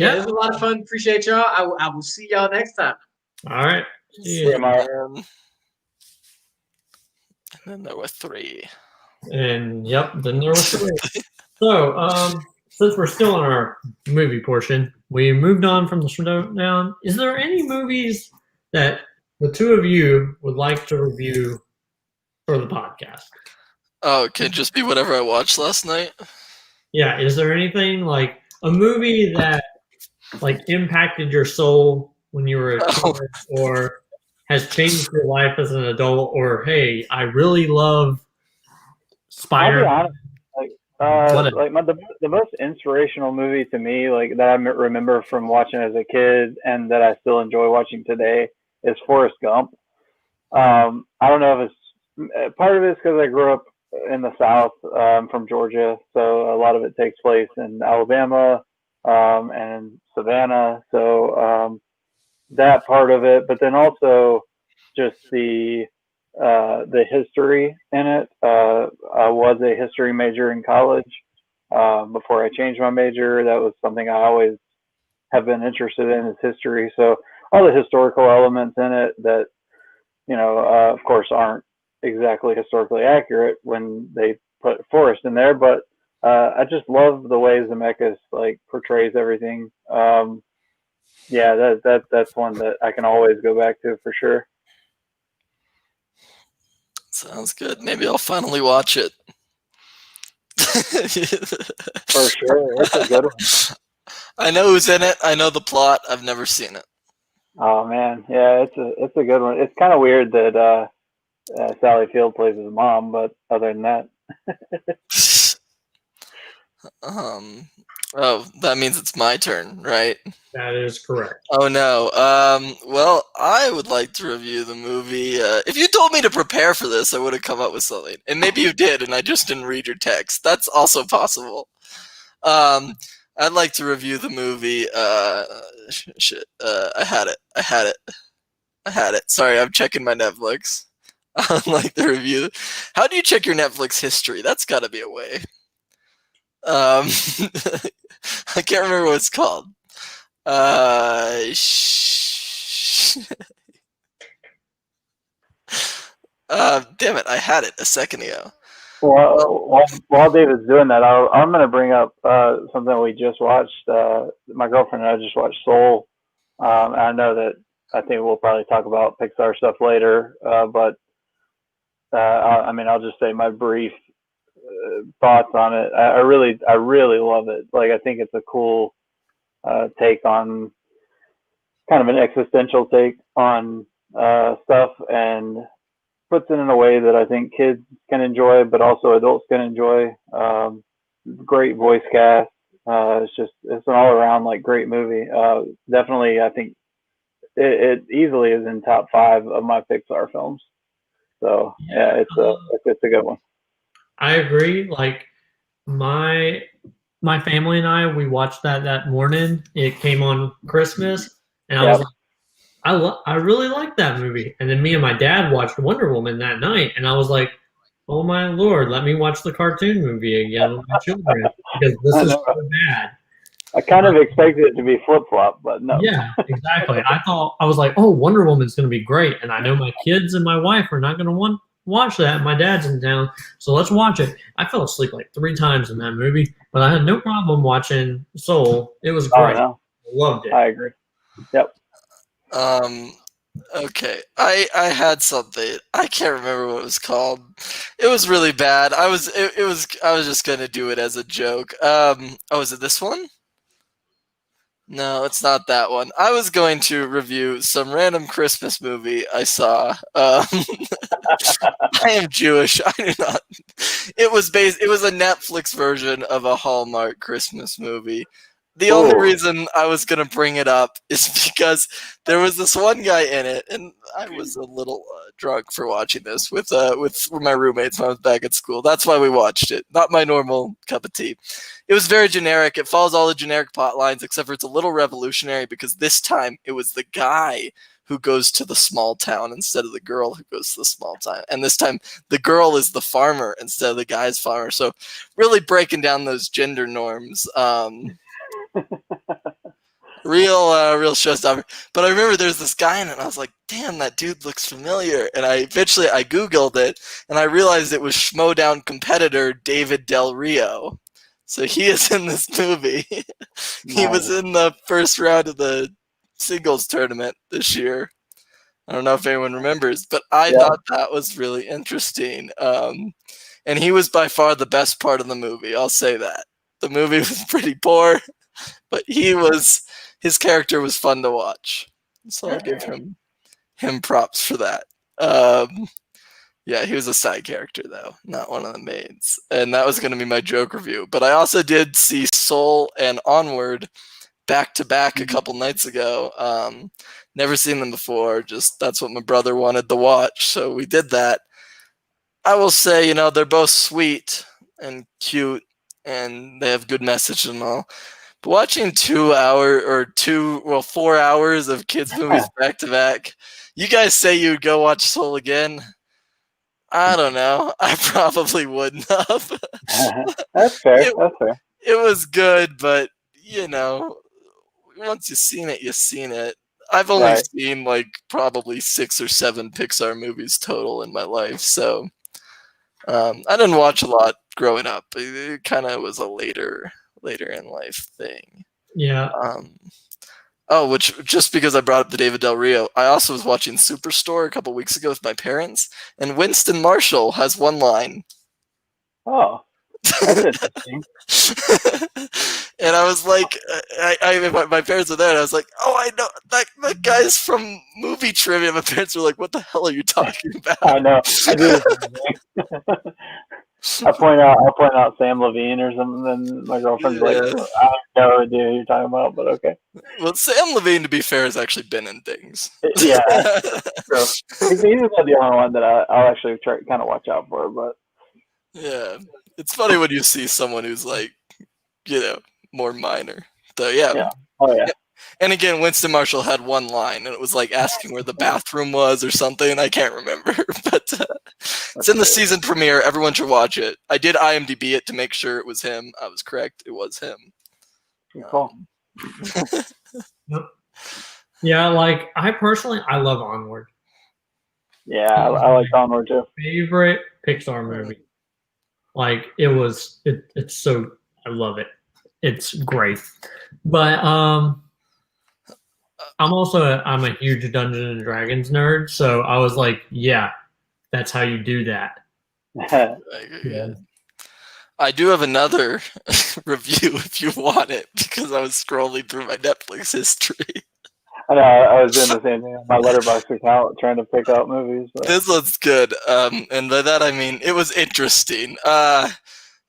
yeah, it was a lot of fun. Appreciate y'all. I will see y'all next time. All right. Yeah, And then there were 3. And yep, then there was 3. So, since we're still in our movie portion, we moved on from the showdown. Is there any movies that the 2 of you would like to review for the podcast? Oh, it can just be whatever I watched last night. Yeah, is there anything like a movie that like impacted your soul when you were a kid, or has changed your life as an adult, or hey, I really love Spider. I'll be honest, like the most inspirational movie to me, like that I remember from watching as a kid and that I still enjoy watching today, is Forrest Gump. I don't know if it's part of it's because I grew up in the South. I'm from Georgia, so a lot of it takes place in Alabama and Savannah. So that part of it, but then also just the history in it. I was a history major in college. Before I changed my major, that was something I always have been interested in, is history. So all the historical elements in it that, of course, aren't exactly historically accurate when they put Forrest in there, but I just love the way Zemeckis like portrays everything. Yeah, that's one that I can always go back to for sure. Sounds good. Maybe I'll finally watch it. For sure, it's a good one. I know who's in it. I know the plot. I've never seen it. Oh man, yeah, it's a good one. It's kind of weird that Sally Field plays his mom, but other than that, Oh, that means it's my turn, right? That is correct. Oh no. Well, I would like to review the movie. If you told me to prepare for this, I would have come up with something. And maybe you did, and I just didn't read your text. That's also possible. I'd like to review the movie. I had it. Sorry, I'm checking my Netflix. I'd like to review. How do you check your Netflix history? That's got to be a way. I can't remember what it's called. Damn it! I had it a second ago. While David's doing that, I'm going to bring up something we just watched. My girlfriend and I just watched Soul. I know that I think we'll probably talk about Pixar stuff later, but I'll just say my brief thoughts on it. I really love it. Like, I think it's a cool take on kind of an existential take on stuff, and puts it in a way that I think kids can enjoy, but also adults can enjoy. Great voice cast. It's an all around like great movie. Definitely, I think it easily is in top 5 of my Pixar films. So yeah, it's a good one. I agree. Like my family and I, we watched that morning. It came on Christmas, and I was like, I really like that movie. And then me and my dad watched Wonder Woman that night, and I was like, oh my Lord, let me watch the cartoon movie again with my children, because this is so bad. I kind of expected it to be flip-flop, but no. Yeah, exactly. I was like, oh, Wonder Woman's going to be great. And I know my kids and my wife are not going to want to watch that. My dad's in town, so let's watch it. I fell asleep like 3 times in that movie, but I had no problem watching Soul. It was great. Oh, no. Loved it. I agree. Yep. Okay. I had something. I can't remember what it was called. It was really bad. I was just gonna do it as a joke. Is it this one? No, it's not that one. I was going to review some random Christmas movie I saw. I am Jewish. I do not. It was a Netflix version of a Hallmark Christmas movie. The only Ooh. reason I was gonna bring it up is because there was this one guy in it, and I was a little drunk for watching this with my roommates when I was back at school. That's why we watched it. Not my normal cup of tea. It was very generic. It follows all the generic plot lines, except for it's a little revolutionary because this time it was the guy who goes to the small town instead of the girl who goes to the small town. And this time the girl is the farmer instead of the guy's farmer. So really breaking down those gender norms. Real showstopper. But I remember there's this guy in it, and I was like, damn, that dude looks familiar. And I Googled it, and I realized it was Schmodown competitor David Del Rio. So he is in this movie. He was in the first round of the singles tournament this year. I don't know if anyone remembers, but I thought that was really interesting. And he was by far the best part of the movie. I'll say that. The movie was pretty poor, but his character was fun to watch. So I'll give him props for that. Yeah, he was a side character though, not one of the mains. And that was going to be my joke review. But I also did see Soul and Onward back to back a couple nights ago. Never seen them before. Just that's what my brother wanted to watch, so we did that. I will say, they're both sweet and cute, and they have good message and all. But watching 4 hours of kids movies back to back, you guys say you'd go watch Soul again. I don't know. I probably wouldn't have. That's fair. That's fair. It was good, but once you've seen it, you've seen it. I've only seen like probably 6 or 7 Pixar movies total in my life, so I didn't watch a lot growing up. It kind of was a later in life thing. Yeah. Which just because I brought up the David Del Rio, I also was watching Superstore a couple weeks ago with my parents, and Winston Marshall has one line. Oh, that's interesting. And I was like, my parents were there, and I was like, oh, I know that guy's from movie trivia. My parents were like, what the hell are you talking about? I know. I do. I point out Sam Levine or something, and my girlfriend's like, I have no idea who you're talking about, but okay. Well, Sam Levine, to be fair, has actually been in things. Yeah, true. He's the only one that I'll actually try kind of watch out for, but yeah, it's funny when you see someone who's like, more minor. So yeah. Oh yeah. And again, Winston Marshall had one line, and it was like asking where the bathroom was or something. I can't remember, but it's in the season premiere. Everyone should watch it. I did IMDb it to make sure it was him. I was correct. It was him. Cool. Yeah, like I love Onward. Yeah, I like Onward too. Favorite Pixar movie. Like it's so, I love it. It's great. But I'm a huge Dungeons and Dragons nerd, so I was like, yeah, that's how you do that. Yeah. I do have another review if you want it, because I was scrolling through my Netflix history. I know, I was doing the same thing on my Letterboxd account, trying to pick out movies. But. This one's good, and by that I mean it was interesting.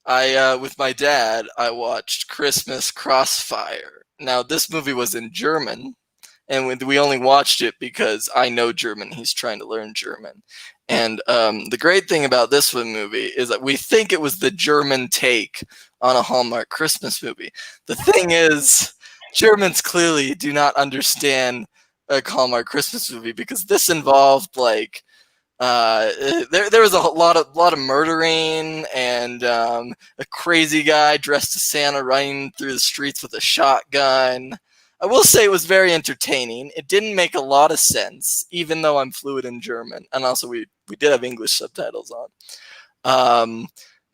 With my dad, I watched Christmas Crossfire. Now, this movie was in German, and we only watched it because I know German. He's trying to learn German. And the great thing about this movie is that we think it was the German take on a Hallmark Christmas movie. The thing is, Germans clearly do not understand a Hallmark Christmas movie, because this involved like there was a lot of murdering and a crazy guy dressed as Santa running through the streets with a shotgun. I will say it was very entertaining. It didn't make a lot of sense, even though I'm fluent in German, and also we did have English subtitles on.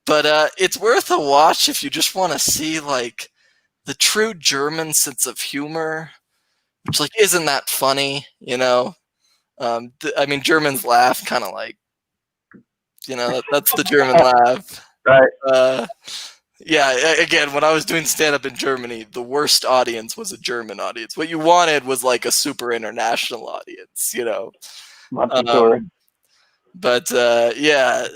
But it's worth a watch if you just want to see like the true German sense of humor, which like isn't that funny, I mean, Germans laugh kind of like, that's the German laugh. Right. Yeah, again, when I was doing stand-up in Germany, the worst audience was a German audience. What you wanted was like a super international audience, But yeah,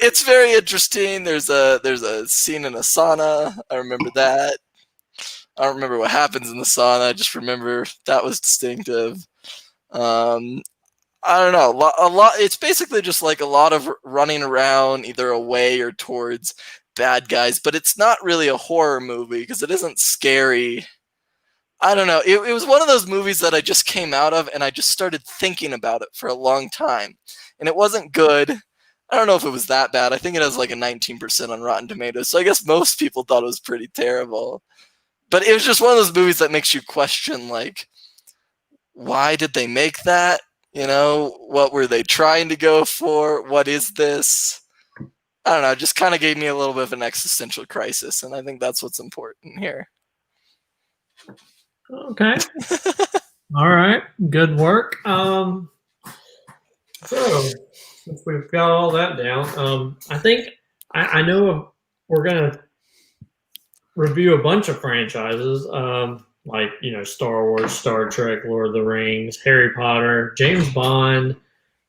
it's very interesting. There's a scene in a sauna. I remember that. I don't remember what happens in the song. I just remember that was distinctive. I don't know. A lot. It's basically just like a lot of running around, either away or towards bad guys. But it's not really a horror movie because it isn't scary. I don't know. It was one of those movies that I just came out of, and I just started thinking about it for a long time, and it wasn't good. I don't know if it was that bad. I think it has like a 19% on Rotten Tomatoes, so I guess most people thought it was pretty terrible. But it was just one of those movies that makes you question, like, why did they make that? You know, what were they trying to go for? What is this? I don't know. It just kind of gave me a little bit of an existential crisis, and I think that's what's important here. Okay. All right. Good work. So since we've got all that down, I think I know we're gonna review a bunch of franchises, like Star Wars, Star Trek, Lord of the Rings, Harry Potter, James Bond,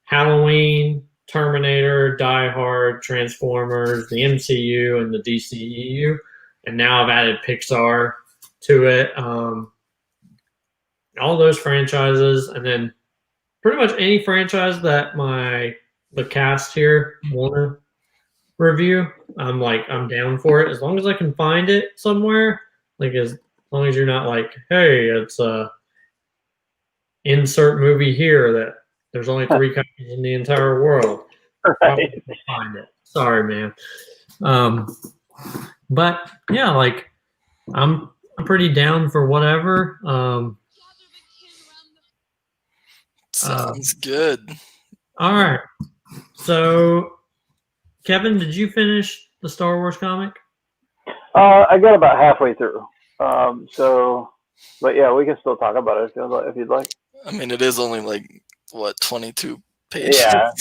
Halloween, Terminator, Die Hard, Transformers, the MCU, and the DCEU, and now I've added Pixar to it. All those franchises, and then pretty much any franchise that the cast here want to review, I'm down for it as long as I can find it somewhere. Like as long as you're not like, hey, it's a insert movie here that there's only 3 copies in the entire world. Right. Find it. Sorry, man. But yeah, like I'm pretty down for whatever. Sounds good. All right. So, Kevin, did you finish the Star Wars comic? I got about halfway through. But yeah, we can still talk about it if you'd like. I mean, it is only like what 22 pages. Yeah.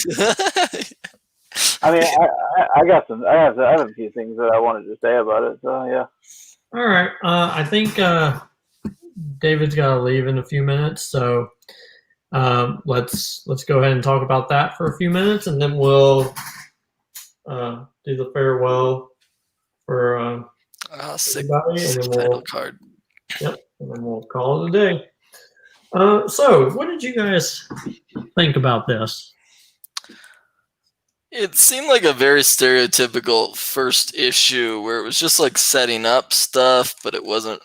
I mean, I have a few things that I wanted to say about it. So yeah. All right. I think David's got to leave in a few minutes, so let's go ahead and talk about that for a few minutes, and then we'll do the farewell for sick everybody, and then title card. Yep, and then we'll call it a day. So, what did you guys think about this? It seemed like a very stereotypical first issue where it was just like setting up stuff, but it wasn't,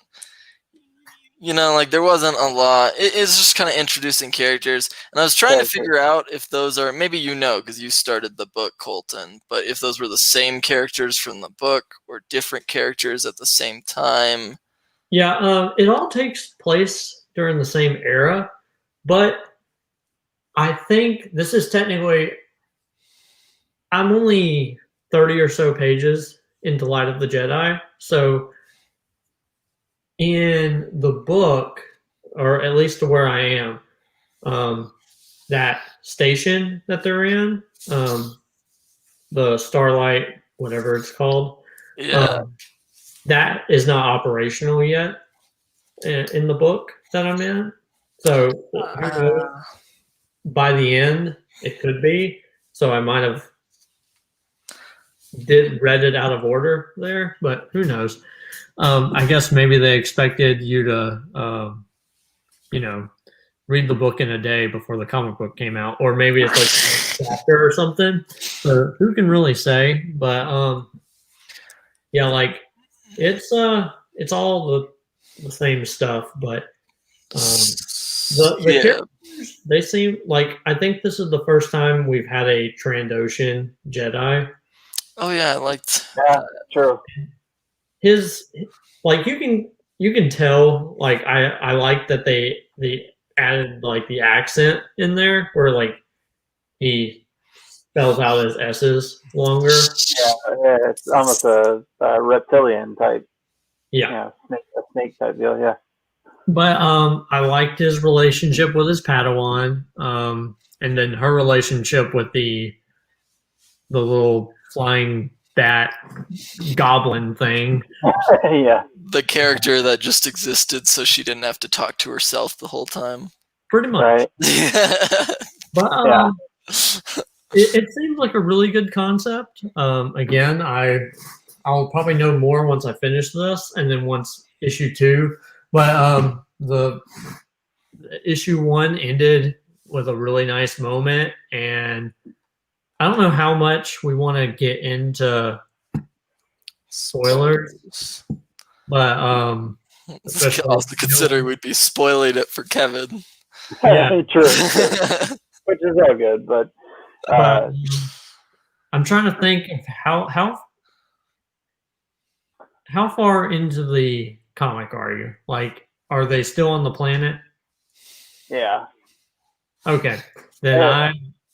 like there wasn't a lot. It's just kind of introducing characters. And I was trying to figure out if those are, maybe because you started the book, Colton, but if those were the same characters from the book or different characters at the same time. Yeah, it all takes place during the same era, but I think this is technically, I'm only 30 or so pages into Light of the Jedi, so in the book, or at least to where I am, that station that they're in, the Starlight, whatever it's called, that is not operational yet in the book that I'm in. So by the end, it could be. So I might have read it out of order there, but who knows? I guess maybe they expected you to, read the book in a day before the comic book came out, or maybe it's like a chapter or something. So who can really say? But yeah, like it's all the same stuff, but the characters, they seem like, I think this is the first time we've had a Trandoshan Jedi. Oh yeah, I liked. Yeah, true. His, like, you can tell, like, I like that they added like the accent in there where like he spells out his S's longer. Yeah, it's almost a reptilian type. Yeah, a snake type deal. Yeah. But I liked his relationship with his Padawan, and then her relationship with the little flying bat goblin thing. Yeah. The character that just existed so she didn't have to talk to herself the whole time. Pretty much. Right. But it seems like a really good concept. Again, I'll probably know more once I finish this, and then once issue 2, but the issue 1 ended with a really nice moment, and I don't know how much we want to get into spoilers, but Also considering we'd be spoiling it for Kevin. Yeah. True. Which is all good, but I'm trying to think of how far into the comic are you? Like, are they still on the planet? yeah. Okay, then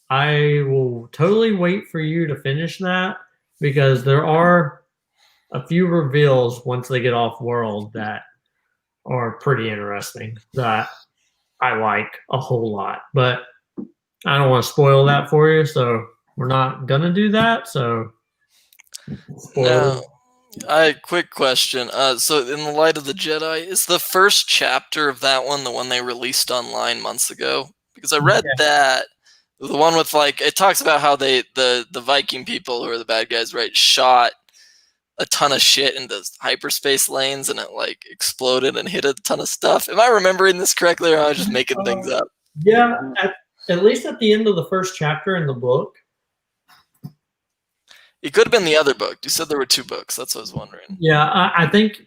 I will totally wait for you to finish that, because there are a few reveals once they get off world that are pretty interesting that I like a whole lot. But I don't want to spoil that for you, so we're not gonna do that. So, Now, quick question. So, in the Light of the Jedi, is the first chapter of that one the one they released online months ago? Because I read that the one with like it talks about how the Viking people, who are the bad guys, right, shot a ton of shit into hyperspace lanes and it like exploded and hit a ton of stuff. Am I remembering this correctly, or am I just making things up? Yeah, at least at the end of the first chapter in the book. It could have been the other book. You said there were 2 books. That's what I was wondering. Yeah, I think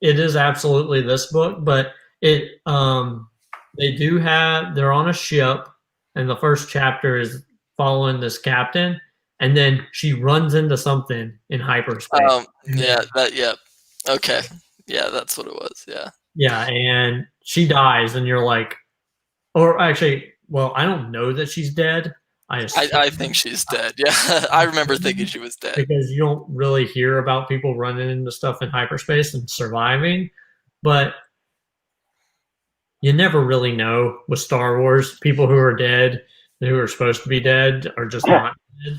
it is absolutely this book, but they're on a ship, and the first chapter is following this captain, and then she runs into something in hyperspace. Okay. Yeah, that's what it was. Yeah. Yeah, and she dies, and you're like, or actually, well, I don't know that she's dead. I think she's dead. Yeah, I remember thinking she was dead. Because you don't really hear about people running into stuff in hyperspace and surviving, but you never really know with Star Wars. People who are dead, who are supposed to be dead, are just not dead.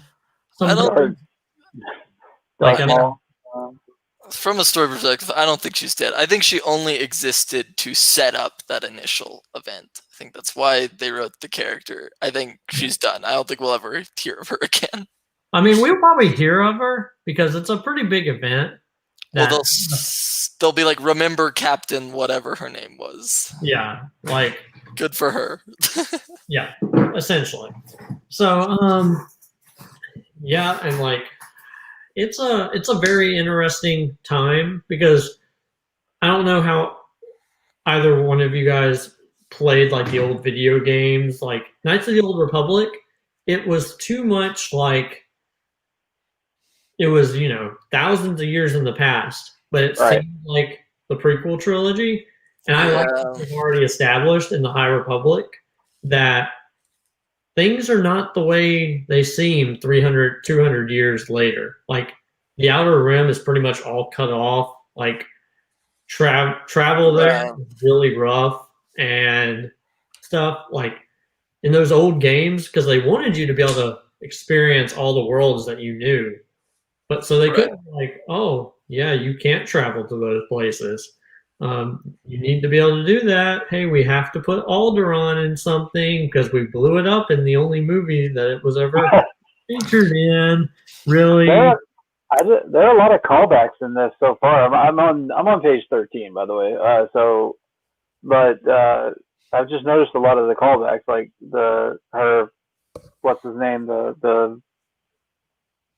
From a story perspective, I don't think she's dead. I think she only existed to set up that initial event. I think that's why they wrote the character. I think she's done. I don't think we'll ever hear of her again. I mean, we'll probably hear of her because it's a pretty big event. Well, they'll be like, remember Captain whatever her name was. Yeah, like good for her. Yeah, essentially. So, yeah, and like it's a very interesting time because I don't know how either one of you guys played like the old video games, like Knights of the Old Republic. It was too much like it was, thousands of years in the past, but it seemed like the prequel trilogy. And I like that we've already established in the High Republic that things are not the way they seem 300, 200 years later. Like the Outer Rim is pretty much all cut off. Like travel there is really rough and stuff. Like in those old games, because they wanted you to be able to experience all the worlds that you knew. But so they couldn't like, oh, yeah, you can't travel to those places. You need to be able to do that. Hey, we have to put Alderaan in something because we blew it up in the only movie that it was ever featured in. Really, there are a lot of callbacks in this so far. I'm on page 13, by the way. I've just noticed a lot of the callbacks, like what's his name, the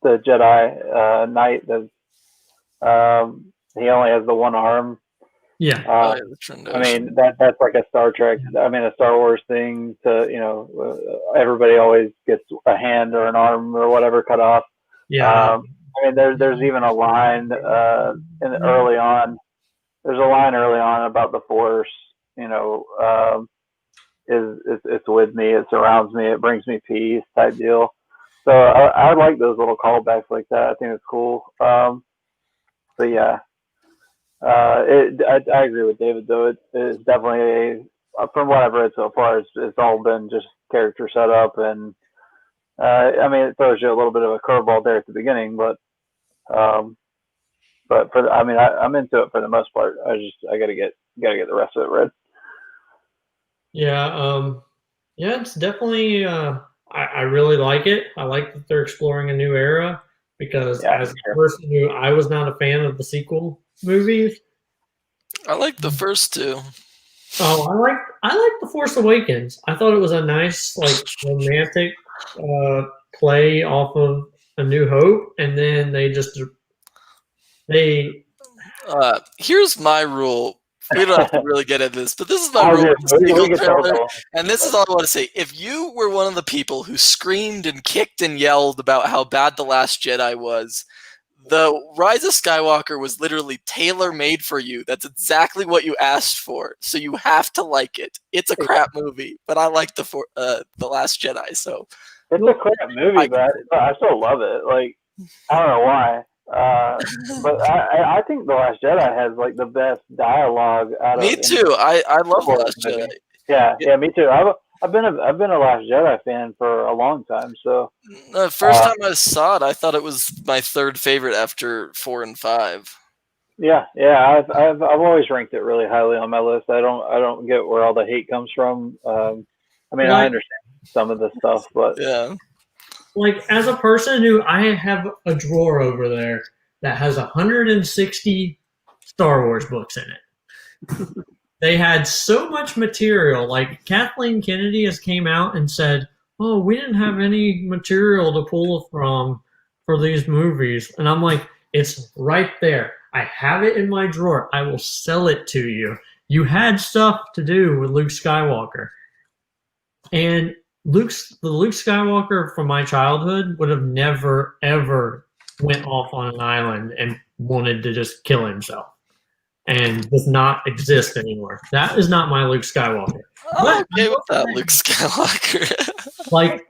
Jedi Knight. He only has the one arm. Yeah. I mean that's like a Star Trek. I mean a Star Wars thing. Everybody always gets a hand or an arm or whatever cut off. Yeah. I mean there's even a line early on. There's a line early on about the Force. It's with me. It surrounds me. It brings me peace. Type deal. So I like those little callbacks like that. I think it's cool. But yeah. I agree with David though. It's definitely from what I've read so far, it's all been just character setup, and I mean it throws you a little bit of a curveball there at the beginning, but I'm into it for the most part. I gotta get the rest of it read. Yeah, it's definitely. I really like it. I like that they're exploring a new era because as a person who I was not a fan of the sequel movies. I like the first two. Oh, I like The Force Awakens. I thought it was a nice, like, romantic play off of A New Hope, and then they Here's my rule. We don't have to really get into this, but this is my I rule. just- with we sequel can talk trailer, about and this is all I want to say. If you were one of the people who screamed and kicked and yelled about how bad The Last Jedi was, the Rise of Skywalker was literally tailor-made for you. That's exactly what you asked for, so you have to like it. It's a crap movie, but I like The Last Jedi, so It's a crap movie, but I still love it. Like, I don't know why. But I think The Last Jedi has like the best dialogue out of. me too. I love The Last movie. Jedi. Yeah, me too. I've been a Last Jedi fan for a long time. So The first time I saw it, I thought it was my third favorite after 4 and 5. yeah, I've always ranked it really highly on my list. I don't get where all the hate comes from. I mean, I understand some of the stuff, but Yeah. like, as a person who I have a drawer over there that has 160 Star Wars books in it. They had so much material. Like, Kathleen Kennedy has came out and said, "Oh, we didn't have any material to pull from for these movies," and I'm like, "It's right there. I have it in my drawer. I will sell it to you. You had stuff to do with Luke Skywalker." And the Luke Skywalker from my childhood would have never, ever went off on an island and wanted to just kill himself and does not exist anymore. That is not my Luke Skywalker. I'm okay with that, Luke Skywalker. Like,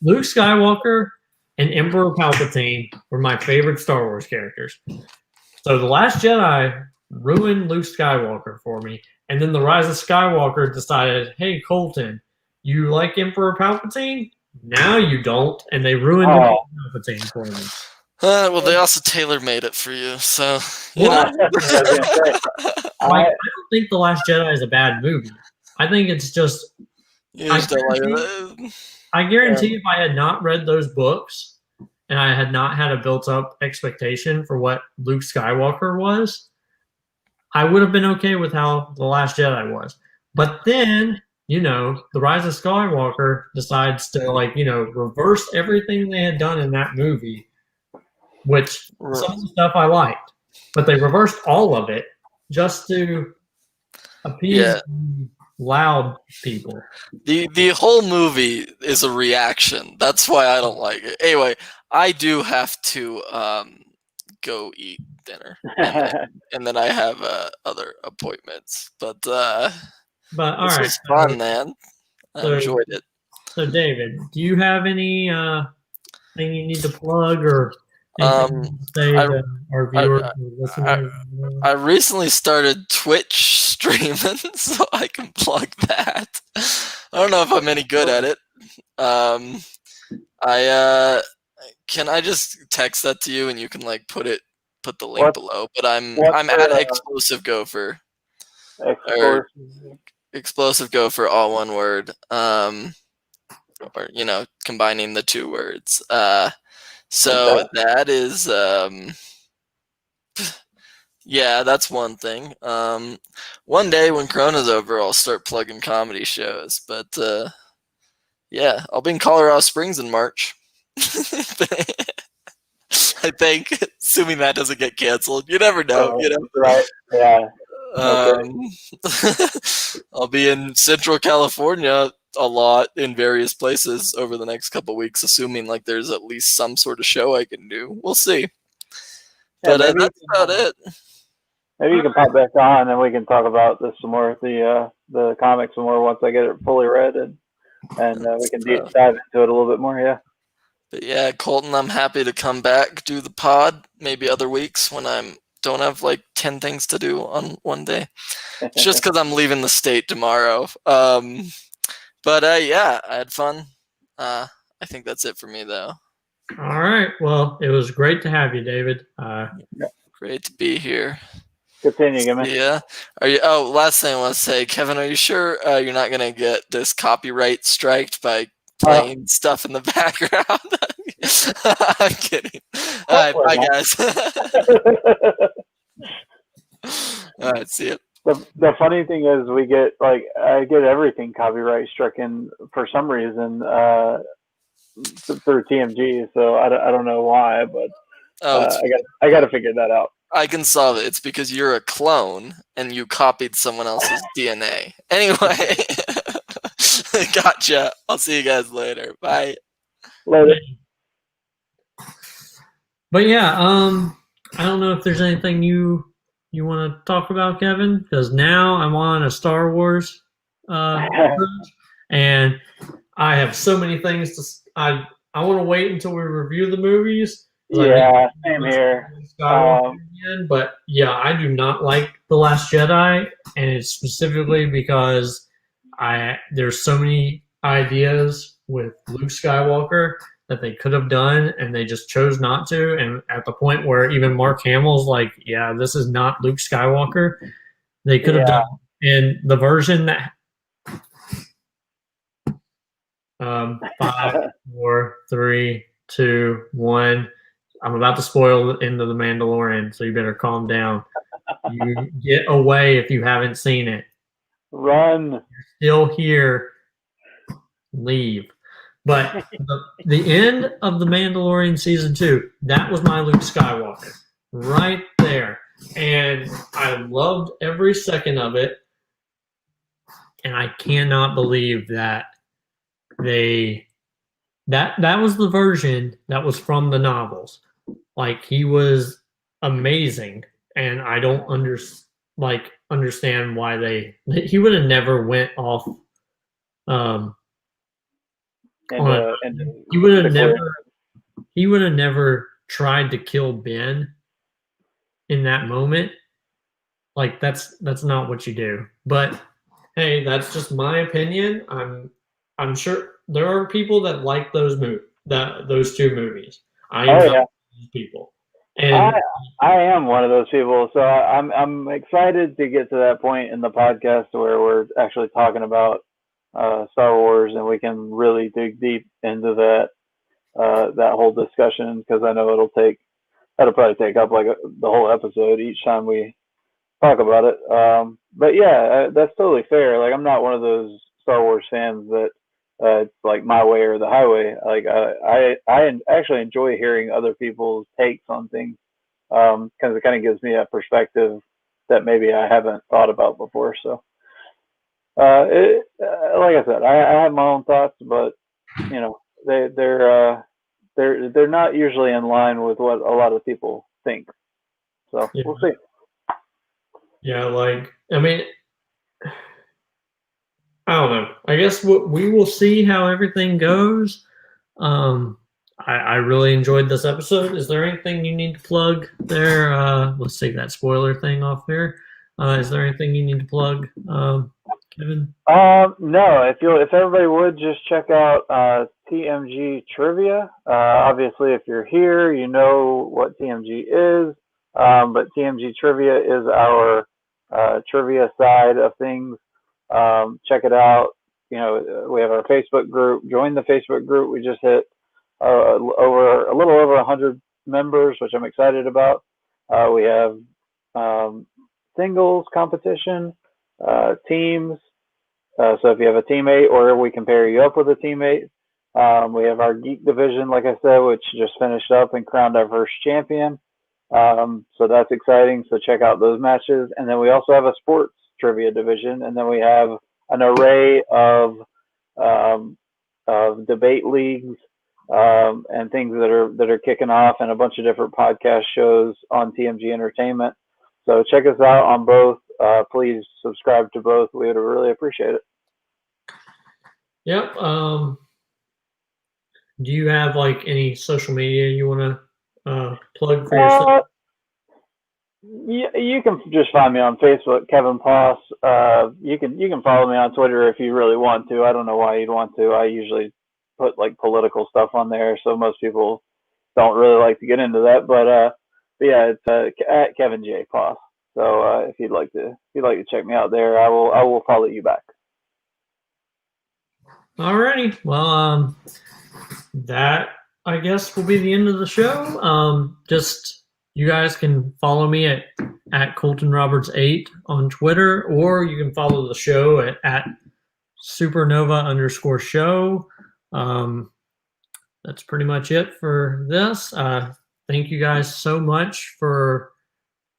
Luke Skywalker and Emperor Palpatine were my favorite Star Wars characters. So The Last Jedi ruined Luke Skywalker for me. And then The Rise of Skywalker decided, "Hey, Colton, you like Emperor Palpatine? Now you don't." And they ruined Emperor Palpatine for me. Well, they also tailor-made it for you, so you Well, know. I don't think The Last Jedi is a bad movie. I think it's just, You just don't like it. I guarantee if I had not read those books and I had not had a built-up expectation for what Luke Skywalker was, I would have been okay with how The Last Jedi was. But then, The Rise of Skywalker decides to, reverse everything they had done in that movie, which some of the stuff I liked. But they reversed all of it just to appease loud people. The whole movie is a reaction. That's why I don't like it. Anyway, I do have to go eat dinner, and then I have other appointments. But all this right, was fun, man. I enjoyed it. So, David, do you have any thing you need to plug or anything to say to our viewers or listeners? I recently started Twitch streaming, so I can plug that. I don't know if I'm any good at it. Can I just text that to you and you can put the link below? But I'm at Explosive Gopher. Explosive Gopher, all one word. Or combining the two words. So that is that's one thing. One day when Corona's over, I'll start plugging comedy shows. But I'll be in Colorado Springs in March. I think, assuming that doesn't get canceled. You never know. Right? Yeah. I'll be in Central California a lot in various places over the next couple weeks, assuming there's at least some sort of show I can do. We'll see. But that's about it. Maybe you can pop back on and we can talk about this some more, the comics some more once I get it fully read and we can dive into it a little bit more. Yeah. But yeah, Colton, I'm happy to come back, do the pod, maybe other weeks when I don't have 10 things to do on one day. It's just because I'm leaving the state tomorrow. But I had fun. I think that's it for me, though. All right. Well, it was great to have you, David. Great to be here. Continue, man. Yeah. Are you? Oh, last thing I want to say, Kevin, are you sure you're not gonna get this copyright striked by playing stuff in the background? I'm kidding. All right, bye, guys. All right, see ya. The funny thing is, I get everything copyright stricken for some reason through TMG. So I don't know why, but I got to figure that out. I can solve it. It's because you're a clone and you copied someone else's DNA. Anyway, gotcha. I'll see you guys later. Bye. Later. But yeah, I don't know if there's anything you want to talk about, Kevin, because now I'm on a Star Wars cruise, and I have so many things to. I want to wait until we review the movies. Yeah, same here. Again, but yeah, I do not like The Last Jedi, and it's specifically because there's so many ideas with Luke Skywalker that they could have done, and they just chose not to. And at the point where even Mark Hamill's like, yeah, this is not Luke Skywalker, they could have done. And the version that 5, 4, 3, 2, 1. I'm about to spoil the end of The Mandalorian, so you better calm down. You get away if you haven't seen it. Run. You're still here. Leave. But the end of The Mandalorian Season 2, that was my Luke Skywalker. Right there. And I loved every second of it. And I cannot believe that that was the version that was from the novels. Like, he was amazing, and I don't understand why he would have never went off. He would have never tried to kill Ben in that moment. Like, that's not what you do. But hey, that's just my opinion. I'm sure there are people that like those two movies. I am not those people. And I am one of those people. So I'm excited to get to that point in the podcast where we're actually talking about Star Wars, and we can really dig deep into that whole discussion, because I know that'll probably take up like the whole episode each time we talk about it. But yeah, that's totally fair. Like, I'm not one of those Star Wars fans that it's like my way or the highway. Like, I actually enjoy hearing other people's takes on things, because it kind of gives me a perspective that maybe I haven't thought about before. So, like I said, I have my own thoughts, but you know, they're not usually in line with what a lot of people think. So yeah. We'll see. Yeah, I mean, I don't know. I guess we will see how everything goes. I really enjoyed this episode. Is there anything you need to plug there? Let's take that spoiler thing off there. Is there anything you need to plug, Kevin? No. If everybody would just check out Tmg Trivia. Obviously, if you're here, you know what Tmg is. But Tmg Trivia is our trivia side of things. Check it out. You know, we have our Facebook group. Join the Facebook group. We just hit a little over 100 members, which I'm excited about. We have singles competition, teams. So if you have a teammate, or we can pair you up with a teammate. We have our geek division, like I said, which just finished up and crowned our first champion. So that's exciting. So check out those matches. And then we also have a sports trivia division. And then we have an array of debate leagues and things that are kicking off, and a bunch of different podcast shows on TMG Entertainment. So check us out on both. Please subscribe to both. We would really appreciate it. Yep. Do you have like any social media you want to plug for yourself? You can just find me on Facebook, Kevin Poss. You can follow me on Twitter if you really want to. I don't know why you'd want to. I usually put like political stuff on there, so most people don't really like to get into that. But yeah, it's at Kevin J Poss. So if you'd like to check me out there, I will follow you back. Alrighty. Well, that I guess will be the end of the show. Just you guys can follow me at Colton Roberts 8 on Twitter, or you can follow the show at SuperNova_show. That's pretty much it for this. Thank you guys so much for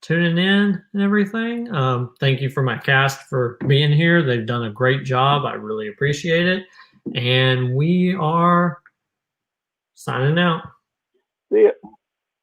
tuning in and everything. Thank you for my cast for being here. They've done a great job. I really appreciate it. And we are signing out. See ya.